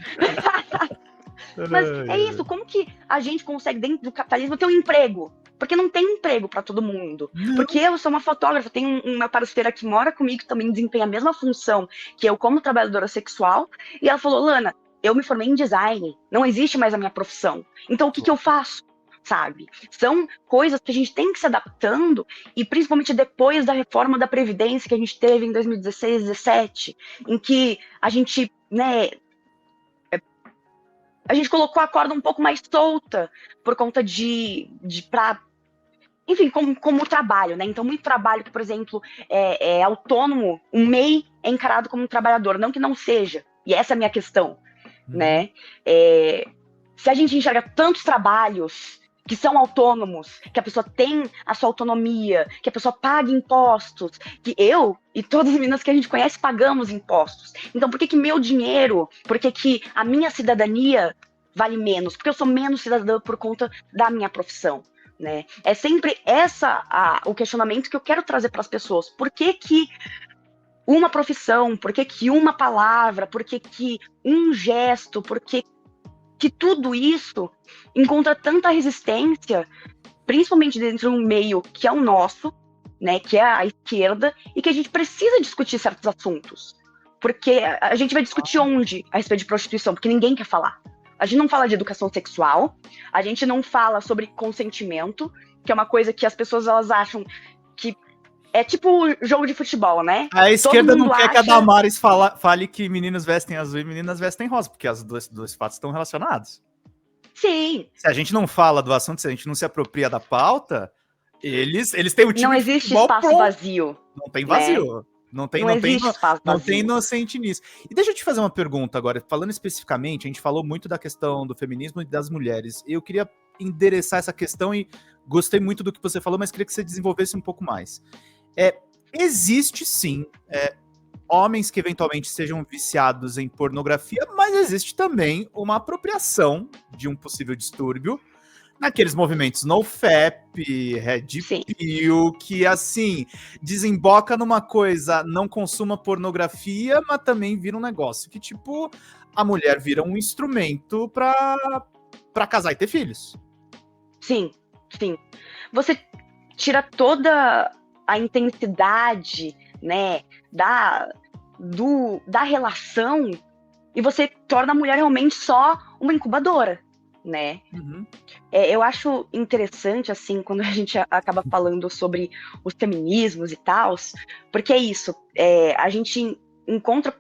Mas é isso, como que a gente consegue, dentro do capitalismo, ter um emprego? Porque não tem emprego para todo mundo. Não. Porque eu sou uma fotógrafa, tenho uma parceira que mora comigo, que também desempenha a mesma função que eu como trabalhadora sexual, e ela falou, Lana, eu me formei em design, não existe mais a minha profissão. Então o que eu faço? Sabe? São coisas que a gente tem que se adaptando, e principalmente depois da reforma da Previdência que a gente teve em 2016, 2017, em que a gente, né, a gente colocou a corda um pouco mais solta por conta enfim, como trabalho, né? Então, muito trabalho que, por exemplo, é autônomo, um MEI é encarado como um trabalhador, não que não seja, e essa é a minha questão, né? Se a gente enxerga tantos trabalhos que são autônomos, que a pessoa tem a sua autonomia, que a pessoa paga impostos, que eu e todas as meninas que a gente conhece pagamos impostos. Então, por que meu dinheiro, por que a minha cidadania vale menos? Porque eu sou menos cidadã por conta da minha profissão, né? É sempre o questionamento que eu quero trazer para as pessoas. Por que uma profissão, por que uma palavra, por que um gesto, por que tudo isso encontra tanta resistência, principalmente dentro de um meio que é o nosso, né, que é a esquerda, e que a gente precisa discutir certos assuntos. Porque a gente vai discutir onde a respeito de prostituição? Porque ninguém quer falar. A gente não fala de educação sexual, a gente não fala sobre consentimento, que é uma coisa que as pessoas elas acham que é tipo jogo de futebol, né? A esquerda não quer que a Damares fale que meninas vestem azul e meninas vestem rosa, porque os dois fatos estão relacionados. Sim. Se a gente não fala do assunto, se a gente não se apropria da pauta, eles têm um time. Não existe espaço vazio. Não tem vazio. Né? Não tem inocente nisso. E deixa eu te fazer uma pergunta agora, falando especificamente, a gente falou muito da questão do feminismo e das mulheres. Eu queria endereçar essa questão e gostei muito do que você falou, mas queria que você desenvolvesse um pouco mais. Existe sim homens que eventualmente sejam viciados em pornografia, mas existe também uma apropriação de um possível distúrbio naqueles movimentos NoFap, Red Pill, que assim, desemboca numa coisa, não consuma pornografia, mas também vira um negócio que tipo, a mulher vira um instrumento pra casar e ter filhos. Sim, sim. Você tira toda a intensidade, né, da relação, e você torna a mulher realmente só uma incubadora, né? Eu acho interessante, assim, quando a gente acaba falando sobre os feminismos e tal, porque é isso, a gente encontra...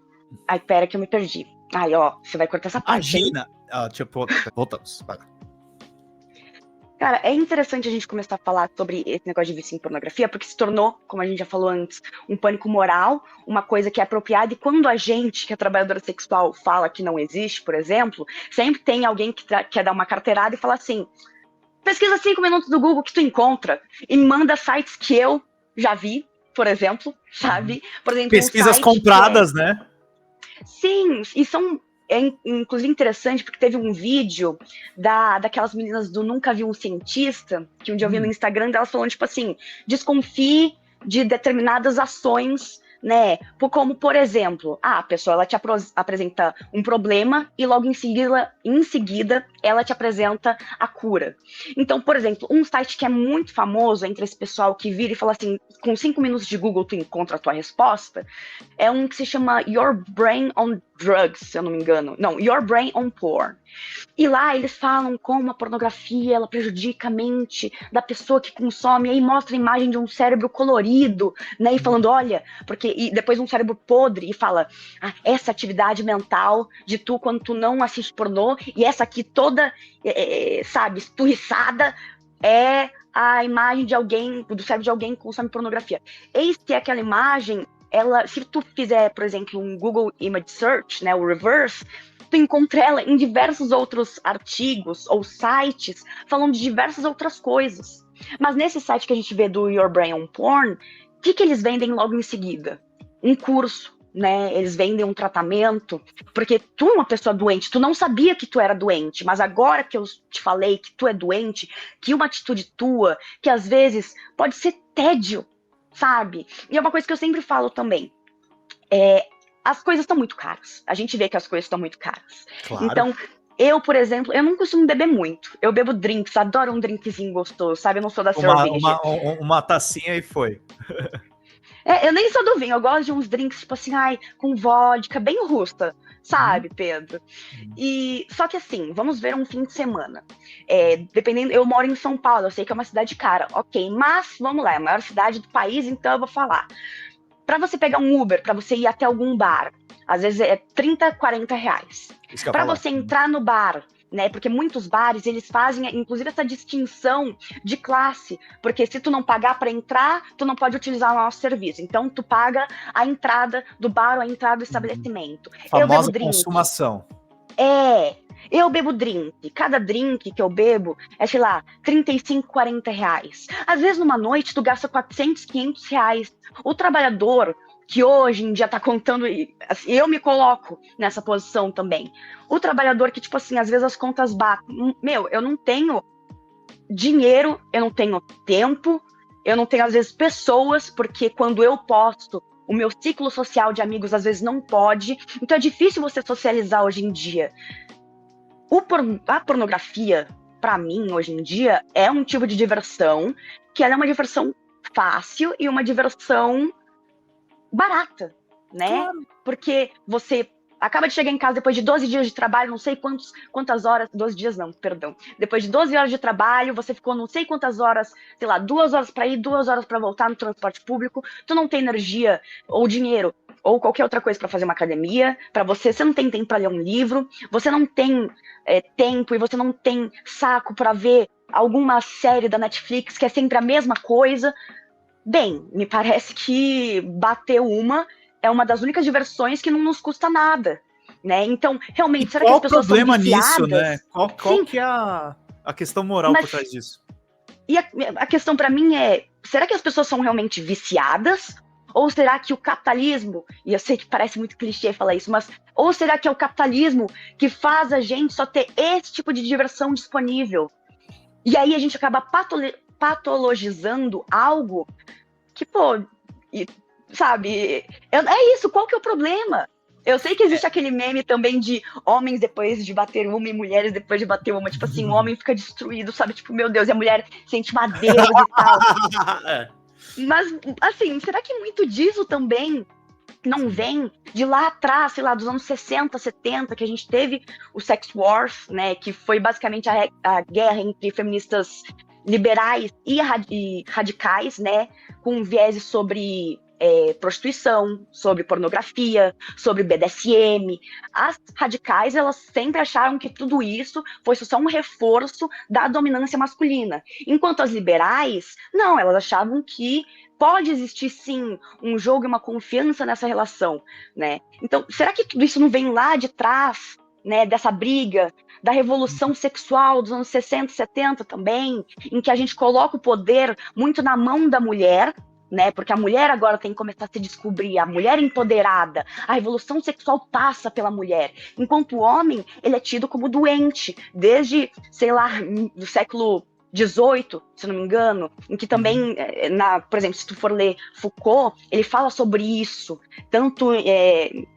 Ai, pera que eu me perdi. Ai, ó, você vai cortar essa parte. Imagina! Tipo, voltamos, vai. Cara, é interessante a gente começar a falar sobre esse negócio de vício em pornografia, porque se tornou, como a gente já falou antes, um pânico moral, uma coisa que é apropriada, e quando a gente, que é trabalhadora sexual, fala que não existe, por exemplo, sempre tem alguém que quer dar uma carteirada e fala assim, pesquisa 5 minutos do Google que tu encontra, e manda sites que eu já vi, por exemplo, sabe? Por exemplo, pesquisas compradas, né? Sim, e são inclusive interessante porque teve um vídeo daquelas meninas do Nunca Vi um Cientista, que um dia eu vi no Instagram delas falando, tipo assim, desconfie de determinadas ações, né? Como, por exemplo, a pessoa ela te apresenta um problema e logo em seguida ela te apresenta a cura. Então, por exemplo, um site que é muito famoso entre esse pessoal que vira e fala assim, com 5 minutos de Google tu encontra a tua resposta, é um que se chama Your Brain on Drugs, se eu não me engano. Não, Your Brain on Porn. E lá eles falam como a pornografia ela prejudica a mente da pessoa que consome, e aí mostra a imagem de um cérebro colorido, né, e falando, olha, e depois um cérebro podre, e fala, essa atividade mental de tu quando tu não assiste pornô, e essa aqui toda, sabe, esturriçada, é a imagem de alguém, do cérebro de alguém que consome pornografia. Eis que aquela imagem, se tu fizer, por exemplo, um Google Image Search, né, o reverse, tu encontra ela em diversos outros artigos ou sites falando de diversas outras coisas. Mas nesse site que a gente vê do Your Brain on Porn, o que eles vendem logo em seguida? Um curso, né? Eles vendem um tratamento, porque tu é uma pessoa doente, tu não sabia que tu era doente, mas agora que eu te falei que tu é doente, que uma atitude tua, que às vezes pode ser tédio, sabe? E é uma coisa que eu sempre falo também, as coisas estão muito caras. A gente vê que as coisas estão muito caras. Claro. Então, eu, por exemplo, eu não costumo beber muito. Eu bebo drinks, adoro um drinkzinho gostoso, sabe? Eu não sou da cerveja. Uma tacinha e foi. Eu nem sou do vinho, eu gosto de uns drinks, tipo assim, com vodka, bem rusta, sabe, Pedro? E só que assim, vamos ver um fim de semana. Dependendo, eu moro em São Paulo, eu sei que é uma cidade cara, ok, mas vamos lá, é a maior cidade do país, então eu vou falar. Para você pegar um Uber, para você ir até algum bar, às vezes é 30, 40 reais. Para você entrar no bar, né? Porque muitos bares, eles fazem, inclusive, essa distinção de classe. Porque se tu não pagar para entrar, tu não pode utilizar o nosso serviço. Então, tu paga a entrada do bar ou a entrada do estabelecimento. Famosa consumação. Eu bebo drink. Cada drink que eu bebo é, sei lá, 35, 40 reais. Às vezes, numa noite, tu gasta 400, 500 reais. O trabalhador, que hoje em dia tá contando, assim, eu me coloco nessa posição também. O trabalhador que, tipo assim, às vezes as contas batem. Eu não tenho dinheiro, eu não tenho tempo, eu não tenho, às vezes, pessoas, porque quando eu posto, o meu ciclo social de amigos, às vezes, não pode. Então, é difícil você socializar hoje em dia. A pornografia, pra mim, hoje em dia, é um tipo de diversão, que ela é uma diversão fácil e uma diversão barata, né? Claro. Porque você acaba de chegar em casa depois de 12 dias de trabalho, não sei quantas horas, 12 dias não, perdão. Depois de 12 horas de trabalho, você ficou não sei quantas horas, sei lá, 2 horas para ir, 2 horas para voltar no transporte público, tu não tem energia ou dinheiro ou qualquer outra coisa para fazer uma academia, você não tem tempo para ler um livro, você não tem tempo e você não tem saco para ver alguma série da Netflix que é sempre a mesma coisa. Bem, me parece que bater é uma das únicas diversões que não nos custa nada, né? Então, realmente, será que as pessoas são viciadas? Qual o problema nisso, né? Qual que é a questão moral por trás disso? E a questão para mim é, será que as pessoas são realmente viciadas? Ou será que o capitalismo, e eu sei que parece muito clichê falar isso, mas ou será que é o capitalismo que faz a gente só ter esse tipo de diversão disponível? E aí a gente acaba patologizando algo que, sabe, é isso, qual que é o problema? Eu sei que existe aquele meme também de homens depois de bater uma e mulheres depois de bater uma, tipo assim, o homem fica destruído, sabe, tipo, meu Deus, e a mulher sente madeira e tal. Mas, assim, será que muito disso também não vem de lá atrás, sei lá, dos anos 60, 70, que a gente teve o Sex Wars, né, que foi basicamente a guerra entre feministas liberais e radicais, né, com viés sobre prostituição, sobre pornografia, sobre BDSM. As radicais, elas sempre acharam que tudo isso foi só um reforço da dominância masculina, enquanto as liberais, não, elas achavam que pode existir, sim, um jogo e uma confiança nessa relação, né? Então, será que tudo isso não vem lá de trás, né, dessa briga, da revolução sexual dos anos 60, 70 também, em que a gente coloca o poder muito na mão da mulher, né? Porque a mulher agora tem que começar a se descobrir, a mulher empoderada, a revolução sexual passa pela mulher, enquanto o homem, ele é tido como doente, desde, sei lá, do século XVIII, se não me engano, em que também, por exemplo, se tu for ler Foucault, ele fala sobre isso, tanto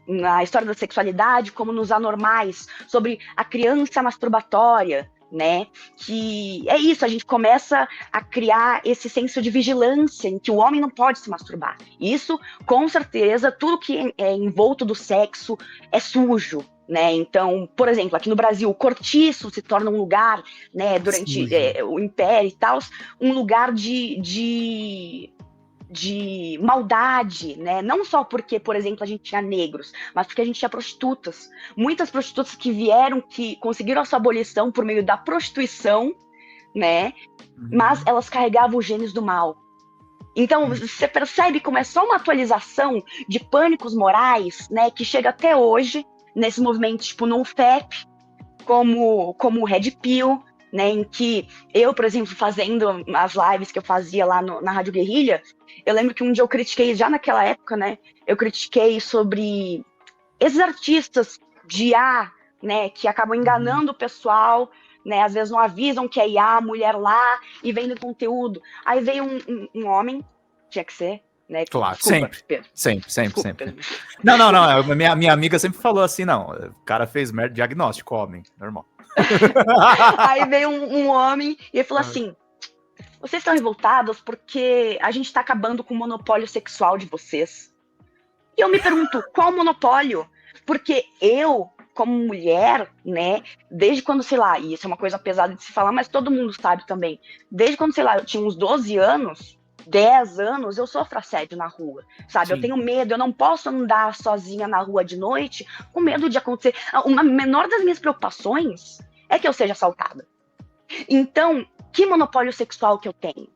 na história da sexualidade como nos anormais, sobre a criança masturbatória, né? Que é isso, a gente começa a criar esse senso de vigilância em que o homem não pode se masturbar. Isso, com certeza, tudo que é envolto do sexo é sujo, né? Então, por exemplo, aqui no Brasil, o cortiço se torna um lugar, né, durante o Império e tal, um lugar de maldade, né? Não só porque, por exemplo, a gente tinha negros, mas porque a gente tinha prostitutas. Muitas prostitutas que vieram, que conseguiram a sua abolição por meio da prostituição, né? Mas elas carregavam os genes do mal. Então, você percebe como é só uma atualização de pânicos morais, né? Que chega até hoje, nesses movimentos tipo NoFap, como o Red Pill, né, em que eu, por exemplo, fazendo as lives que eu fazia lá na Rádio Guerrilha, eu lembro que um dia eu critiquei, já naquela época, né, eu critiquei sobre esses artistas de IA, né, que acabam enganando o pessoal, né, às vezes não avisam que é IA, mulher lá, e vendem conteúdo. Aí veio um homem, tinha que ser, né? Claro, Desculpa, sempre. Pedro. Não, minha amiga sempre falou assim, não, o cara fez merda, diagnóstico, homem, normal. Aí veio um homem e ele falou assim, vocês estão revoltados porque a gente tá acabando com o monopólio sexual de vocês. E eu me pergunto, qual monopólio? Porque eu, como mulher, né, desde quando, sei lá, e isso é uma coisa pesada de se falar, mas todo mundo sabe também, desde quando, sei lá, eu tinha uns 12 anos, 10 anos, eu sofro assédio na rua, sabe? Sim. Eu tenho medo, eu não posso andar sozinha na rua de noite com medo de acontecer. Uma menor das minhas preocupações é que eu seja assaltada. Então, que monopólio sexual que eu tenho?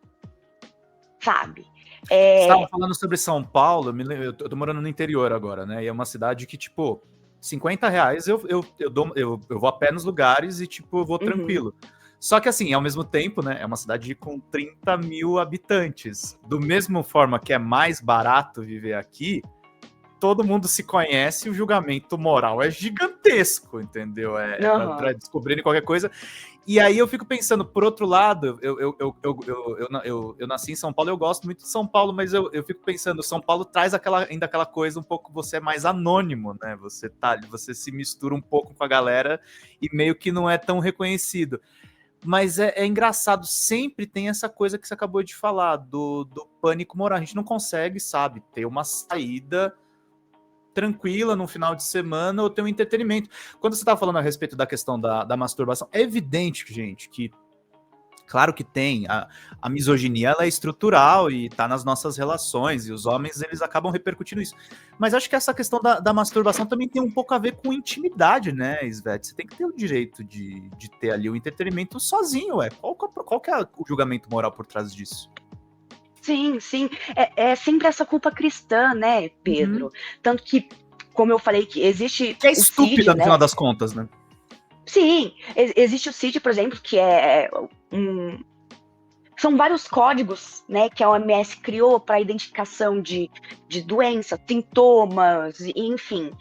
Sabe? Você estava falando sobre São Paulo, eu tô morando no interior agora, né? E é uma cidade que, tipo, R$50 eu vou a pé nos lugares e, tipo, eu vou tranquilo. Só que, assim, ao mesmo tempo, né, é uma cidade com 30 mil habitantes. Do mesmo forma que é mais barato viver aqui, todo mundo se conhece e o julgamento moral é gigantesco, entendeu? Pra descobrirem qualquer coisa. E aí eu fico pensando, por outro lado, eu nasci em São Paulo, eu gosto muito de São Paulo, mas eu fico pensando, São Paulo traz ainda aquela coisa um pouco, você é mais anônimo, né? Você se mistura um pouco com a galera e meio que não é tão reconhecido. Mas é engraçado, sempre tem essa coisa que você acabou de falar, do pânico moral. A gente não consegue, sabe, ter uma saída tranquila no final de semana ou ter um entretenimento. Quando você estava falando a respeito da questão da masturbação, é evidente, gente, que claro que tem, a misoginia ela é estrutural e está nas nossas relações, e os homens eles acabam repercutindo isso. Mas acho que essa questão da masturbação também tem um pouco a ver com intimidade, né, Svete? Você tem que ter o direito de ter ali o entretenimento sozinho, qual que é o julgamento moral por trás disso? Sim. É sempre essa culpa cristã, né, Pedro? Tanto que, como eu falei, que existe... Que é estúpida, no final das contas, né? Sim, existe o CID, por exemplo, que são vários códigos, né, que a OMS criou para identificação de doenças, sintomas, enfim.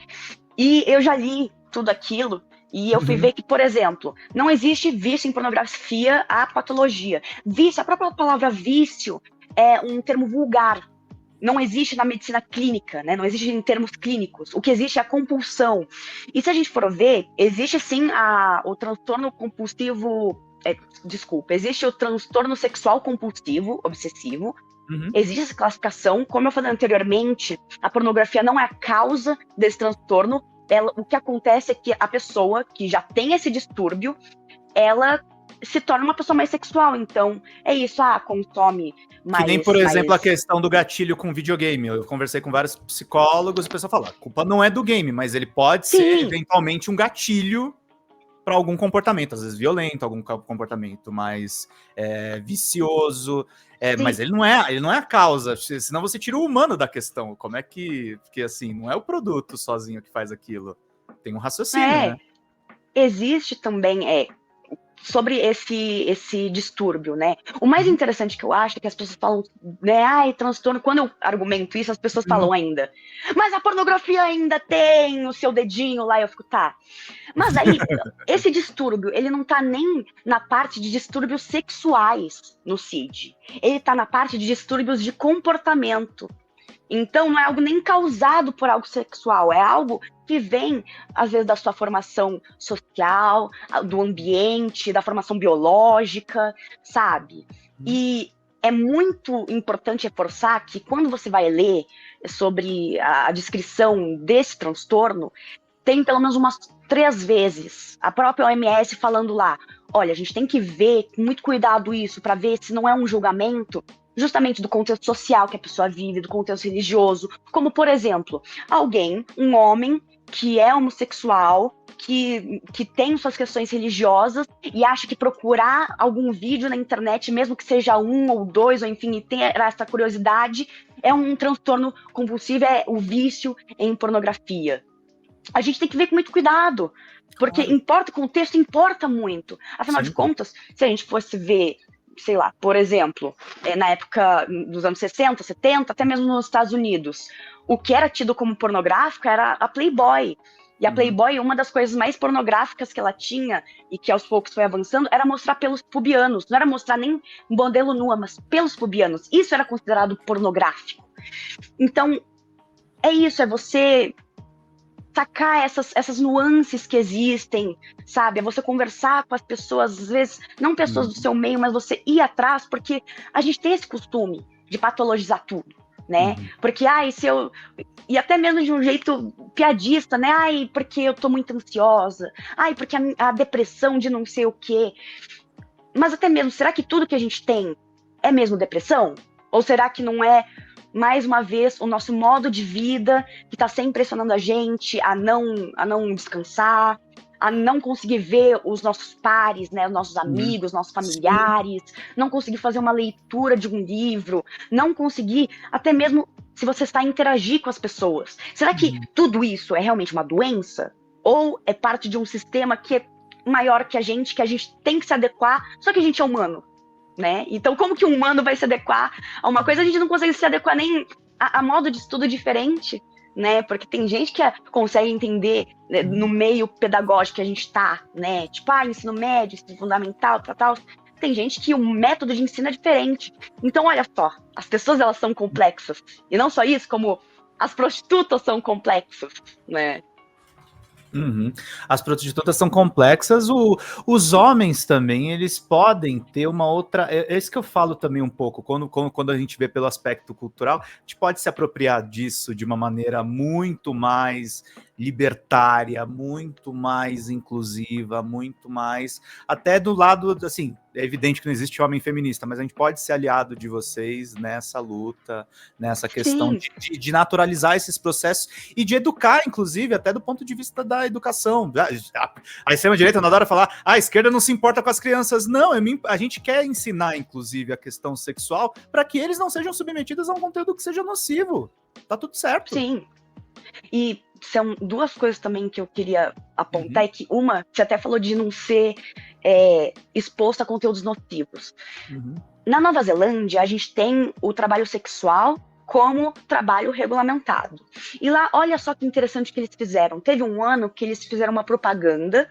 E eu já li tudo aquilo e eu fui ver que, por exemplo, não existe vício em pornografia, a patologia. Vício, a própria palavra vício é um termo vulgar. Não existe na medicina clínica, né? Não existe em termos clínicos. O que existe é a compulsão. E se a gente for ver, existe sim o transtorno compulsivo... existe o transtorno sexual compulsivo, obsessivo. Existe essa classificação. Como eu falei anteriormente, a pornografia não é a causa desse transtorno. O que acontece é que a pessoa que já tem esse distúrbio, ela se torna uma pessoa mais sexual. Então, é isso, consome mais... Que nem, por exemplo, a questão do gatilho com videogame. Eu conversei com vários psicólogos e o pessoal fala, a culpa não é do game, mas ele pode ser, eventualmente, um gatilho para algum comportamento, às vezes violento, algum comportamento mais vicioso, mas ele não é a causa, senão você tira o humano da questão. Como é que... Porque, assim, não é o produto sozinho que faz aquilo. Tem um raciocínio, né? Existe também... sobre esse distúrbio, né? O mais interessante que eu acho é que as pessoas falam, né, ai, transtorno, quando eu argumento isso, as pessoas falam ainda, mas a pornografia ainda tem o seu dedinho lá, e eu fico, tá. Mas aí, esse distúrbio, ele não tá nem na parte de distúrbios sexuais no CID, ele tá na parte de distúrbios de comportamento. Então, não é algo nem causado por algo sexual, é algo que vem, às vezes, da sua formação social, do ambiente, da formação biológica, sabe? E é muito importante reforçar que quando você vai ler sobre a descrição desse transtorno, tem pelo menos umas 3 vezes a própria OMS falando lá, olha, a gente tem que ver com muito cuidado isso, para ver se não é um julgamento, justamente do contexto social que a pessoa vive, do contexto religioso, como, por exemplo, um homem que é homossexual, que tem suas questões religiosas e acha que procurar algum vídeo na internet, mesmo que seja 1 ou 2, ou enfim, e tenha essa curiosidade, é um transtorno compulsivo, é o vício em pornografia. A gente tem que ver com muito cuidado, porque importa, o contexto importa muito. Afinal de contas, se a gente fosse ver, sei lá, por exemplo, na época dos anos 60, 70, até mesmo nos Estados Unidos, o que era tido como pornográfico era a Playboy. E a Playboy, uma das coisas mais pornográficas que ela tinha, e que aos poucos foi avançando, era mostrar pelos pubianos. Não era mostrar nem um modelo nua, mas pelos pubianos. Isso era considerado pornográfico. Então, é isso, é você sacar essas nuances que existem, sabe? É você conversar com as pessoas, às vezes, não pessoas do seu meio, mas você ir atrás, porque a gente tem esse costume de patologizar tudo, né? Porque, e até mesmo de um jeito piadista, né? Ai, porque eu tô muito ansiosa. Ai, porque a depressão de não sei o quê. Mas até mesmo, será que tudo que a gente tem é mesmo depressão? Ou será que não é, mais uma vez, o nosso modo de vida que está sempre pressionando a gente a não descansar, a não conseguir ver os nossos pares, né, os nossos amigos, nossos familiares, não conseguir fazer uma leitura de um livro, não conseguir, até mesmo se você está a interagir com as pessoas. Será que tudo isso é realmente uma doença? Ou é parte de um sistema que é maior que a gente tem que se adequar, só que a gente é humano? Né? Então, como que um humano vai se adequar a uma coisa? A gente não consegue se adequar nem a modo de estudo diferente, né? Porque tem gente que consegue entender, né, no meio pedagógico que a gente está, né? Tipo, ensino médio, ensino fundamental, tal. Tem gente que o método de ensino é diferente. Então, olha só, as pessoas, elas são complexas. E não só isso, como as prostitutas são complexas, né? As prostitutas são complexas, os homens também, eles podem ter uma outra... É isso que eu falo também um pouco, quando a gente vê pelo aspecto cultural, a gente pode se apropriar disso de uma maneira muito mais libertária, muito mais inclusiva, muito mais... Até do lado, assim, é evidente que não existe homem feminista, mas a gente pode ser aliado de vocês nessa luta, nessa questão de naturalizar esses processos e de educar, inclusive, até do ponto de vista da educação. A extrema-direita não adora falar, a esquerda não se importa com as crianças. Não, a gente quer ensinar, inclusive, a questão sexual para que eles não sejam submetidos a um conteúdo que seja nocivo. Tá tudo certo. Sim. E são 2 coisas também que eu queria apontar, é que uma, você até falou de não ser exposto a conteúdos nocivos. Na Nova Zelândia, a gente tem o trabalho sexual como trabalho regulamentado. E lá, olha só que interessante que eles fizeram. Teve um ano que eles fizeram uma propaganda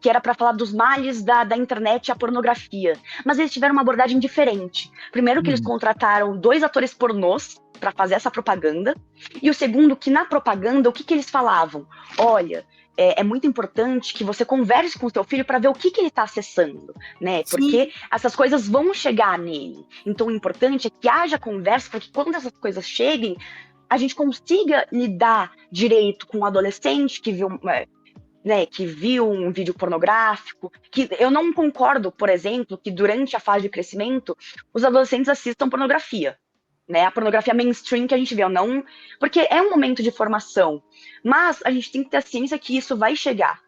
que era para falar dos males da internet e a pornografia. Mas eles tiveram uma abordagem diferente. Primeiro que eles contrataram 2 atores pornôs para fazer essa propaganda. E o segundo, que na propaganda, o que eles falavam? Olha, é muito importante que você converse com o seu filho para ver o que ele está acessando, né? Porque essas coisas vão chegar nele. Então, o importante é que haja conversa para que quando essas coisas cheguem, a gente consiga lidar direito com um adolescente que viu... Né, que viu um vídeo pornográfico, que eu não concordo, por exemplo, que durante a fase de crescimento os adolescentes assistam pornografia, né, a pornografia mainstream que a gente vê, não, porque é um momento de formação, mas a gente tem que ter a ciência que isso vai chegar,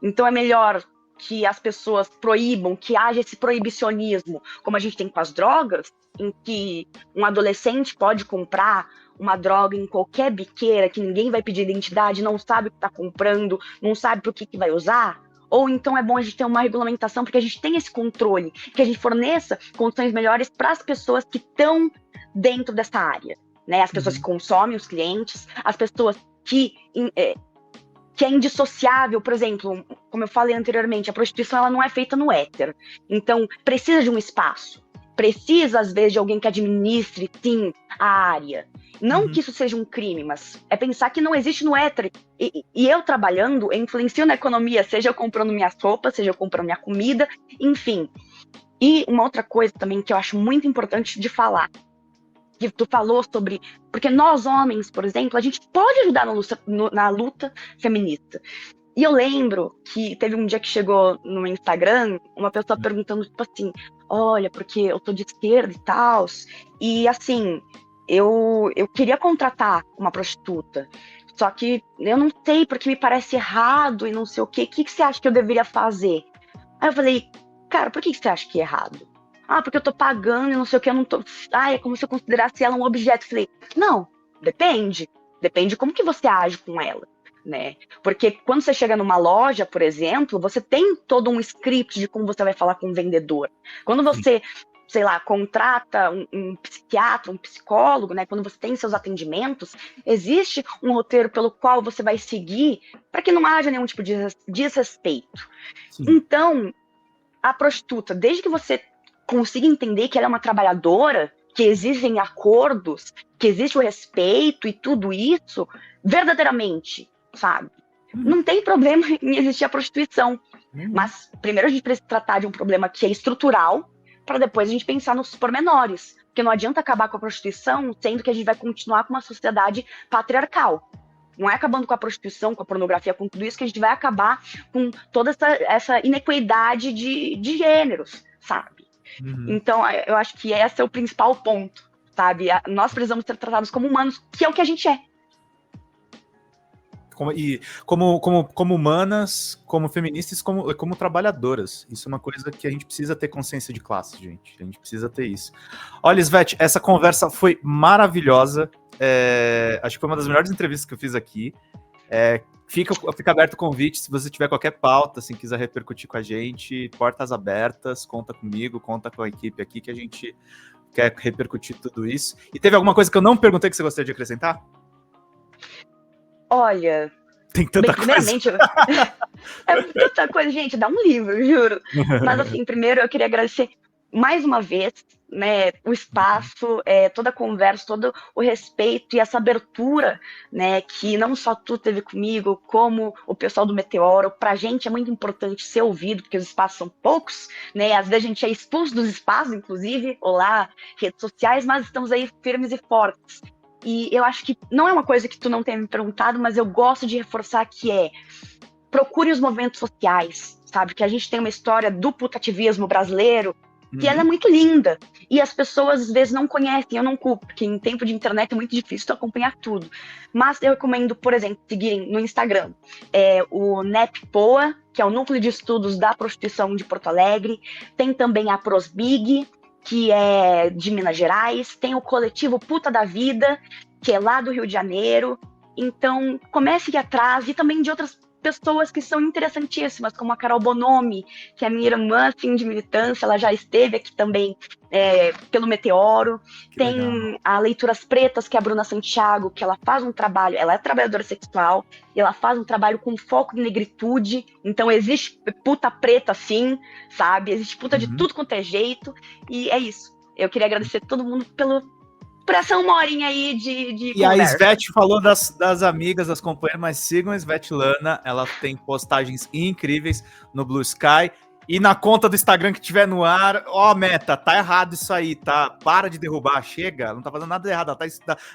então é melhor que as pessoas proíbam, que haja esse proibicionismo, como a gente tem com as drogas, em que um adolescente pode comprar uma droga em qualquer biqueira, que ninguém vai pedir identidade, não sabe o que está comprando, não sabe para o que vai usar. ou então é bom a gente ter uma regulamentação, porque a gente tem esse controle, que a gente forneça condições melhores para as pessoas que estão dentro dessa área, né? As pessoas que consomem, os clientes, as pessoas que é indissociável, por exemplo, como eu falei anteriormente, a prostituição ela não é feita no éter, então precisa de um espaço, precisa às vezes de alguém que administre, sim, a área. Não que isso seja um crime, mas é pensar que não existe no éter. E eu trabalhando, eu influencio na economia, seja eu comprando minhas roupas, seja eu comprando minha comida, enfim. E uma outra coisa também que eu acho muito importante de falar, que tu falou sobre... Porque nós, homens, por exemplo, a gente pode ajudar na luta feminista. E eu lembro que teve um dia que chegou no meu Instagram uma pessoa perguntando, tipo assim, olha, porque eu tô de esquerda e tal, e assim, eu queria contratar uma prostituta, só que eu não sei, porque me parece errado e não sei o quê. O que você acha que eu deveria fazer? Aí eu falei, cara, por que você acha que é errado? Ah, porque eu tô pagando e não sei o que, eu não tô... Ah, é como se eu considerasse ela um objeto. Eu falei, não, depende. Depende de como que você age com ela, né? Porque quando você chega numa loja, por exemplo, você tem todo um script de como você vai falar com o vendedor. Quando você, sei lá, contrata um psiquiatra, um psicólogo, né? Quando você tem seus atendimentos, existe um roteiro pelo qual você vai seguir para que não haja nenhum tipo de desrespeito. Sim. Então, a prostituta, desde que você consiga entender que ela é uma trabalhadora, que existem acordos, que existe o respeito e tudo isso, verdadeiramente, sabe? Não tem problema em existir a prostituição. Mas primeiro a gente precisa tratar de um problema que é estrutural, para depois a gente pensar nos pormenores. Porque não adianta acabar com a prostituição, sendo que a gente vai continuar com uma sociedade patriarcal. Não é acabando com a prostituição, com a pornografia, com tudo isso, que a gente vai acabar com toda essa inequidade de gêneros, sabe? Então, eu acho que esse é o principal ponto, sabe? Nós precisamos ser tratados como humanos, que é o que a gente é. Como humanas, como feministas, como trabalhadoras. Isso é uma coisa que a gente precisa ter consciência de classe, gente. A gente precisa ter isso. Olha, Svete, essa conversa foi maravilhosa. Acho que foi uma das melhores entrevistas que eu fiz aqui. Fica aberto o convite, se você tiver qualquer pauta, assim, quiser repercutir com a gente, portas abertas, conta comigo, conta com a equipe aqui, que a gente quer repercutir tudo isso. E teve alguma coisa que eu não perguntei que você gostaria de acrescentar? Olha... Tem tanta coisa. É tanta coisa, gente, dá um livro, juro. Mas, assim, primeiro eu queria agradecer mais uma vez, né, o espaço, toda a conversa, todo o respeito e essa abertura, né, que não só tu teve comigo, como o pessoal do Meteoro. Pra gente é muito importante ser ouvido, porque os espaços são poucos, né, às vezes a gente é expulso dos espaços, inclusive, olá, redes sociais, mas estamos aí firmes e fortes. E eu acho que não é uma coisa que tu não tenha me perguntado, mas eu gosto de reforçar que procure os movimentos sociais, sabe, que a gente tem uma história do putativismo brasileiro, que ela é muito linda, e as pessoas às vezes não conhecem, eu não culpo, porque em tempo de internet é muito difícil tu acompanhar tudo, mas eu recomendo, por exemplo, seguirem no Instagram, o NEPPOA, que é o Núcleo de Estudos da Prostituição de Porto Alegre, tem também a Prosbig, que é de Minas Gerais, tem o coletivo Puta da Vida, que é lá do Rio de Janeiro, então comece a ir atrás, e também de outras pessoas que são interessantíssimas, como a Carol Bonomi, que é minha irmã, assim, de militância, ela já esteve aqui também pelo Meteoro. Tem legal. A Leituras Pretas, que é a Bruna Santiago, que ela faz um trabalho, ela é trabalhadora sexual, e ela faz um trabalho com foco em negritude, então existe puta preta, sim, sabe? Existe puta de tudo quanto é jeito, e é isso. Eu queria agradecer todo mundo por essa uma horinha aí de e conversa. A Svete falou das amigas, das companheiras, mas sigam a Svetlana, ela tem postagens incríveis no Blue Sky, e na conta do Instagram que tiver no ar, Meta, tá errado isso aí, tá? Para de derrubar, chega, não tá fazendo nada de errado,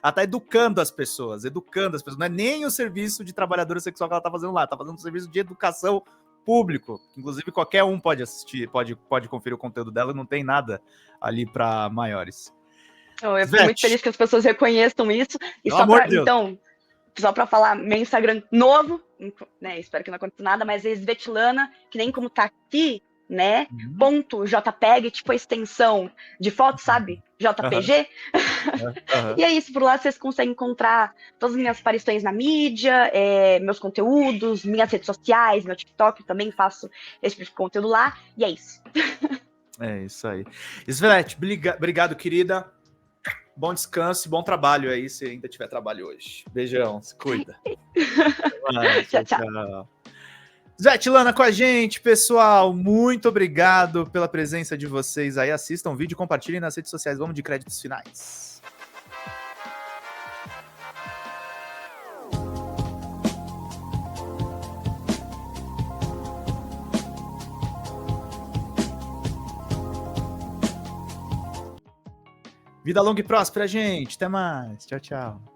ela tá educando as pessoas, não é nem o serviço de trabalhadora sexual que ela tá fazendo lá, tá fazendo um serviço de educação público, inclusive qualquer um pode assistir, pode conferir o conteúdo dela, não tem nada ali para maiores. Eu fico muito feliz que as pessoas reconheçam isso. E só para falar, meu Instagram novo, né, espero que não aconteça nada, mas é Svetlana, que nem como tá aqui né? Ponto JPEG, tipo a extensão de foto, sabe? JPG. E é isso, por lá vocês conseguem encontrar todas as minhas aparições na mídia, meus conteúdos, minhas redes sociais, meu TikTok, eu também faço esse tipo de conteúdo lá, e é isso. É isso aí. Svete, obrigado, querida. Bom descanso e bom trabalho aí, se ainda tiver trabalho hoje. Beijão, se cuida. Tchau, tchau. Svetlana com a gente, pessoal. Muito obrigado pela presença de vocês aí. Assistam o vídeo, compartilhem nas redes sociais. Vamos de créditos finais. Vida longa e próspera, gente. Até mais. Tchau, tchau.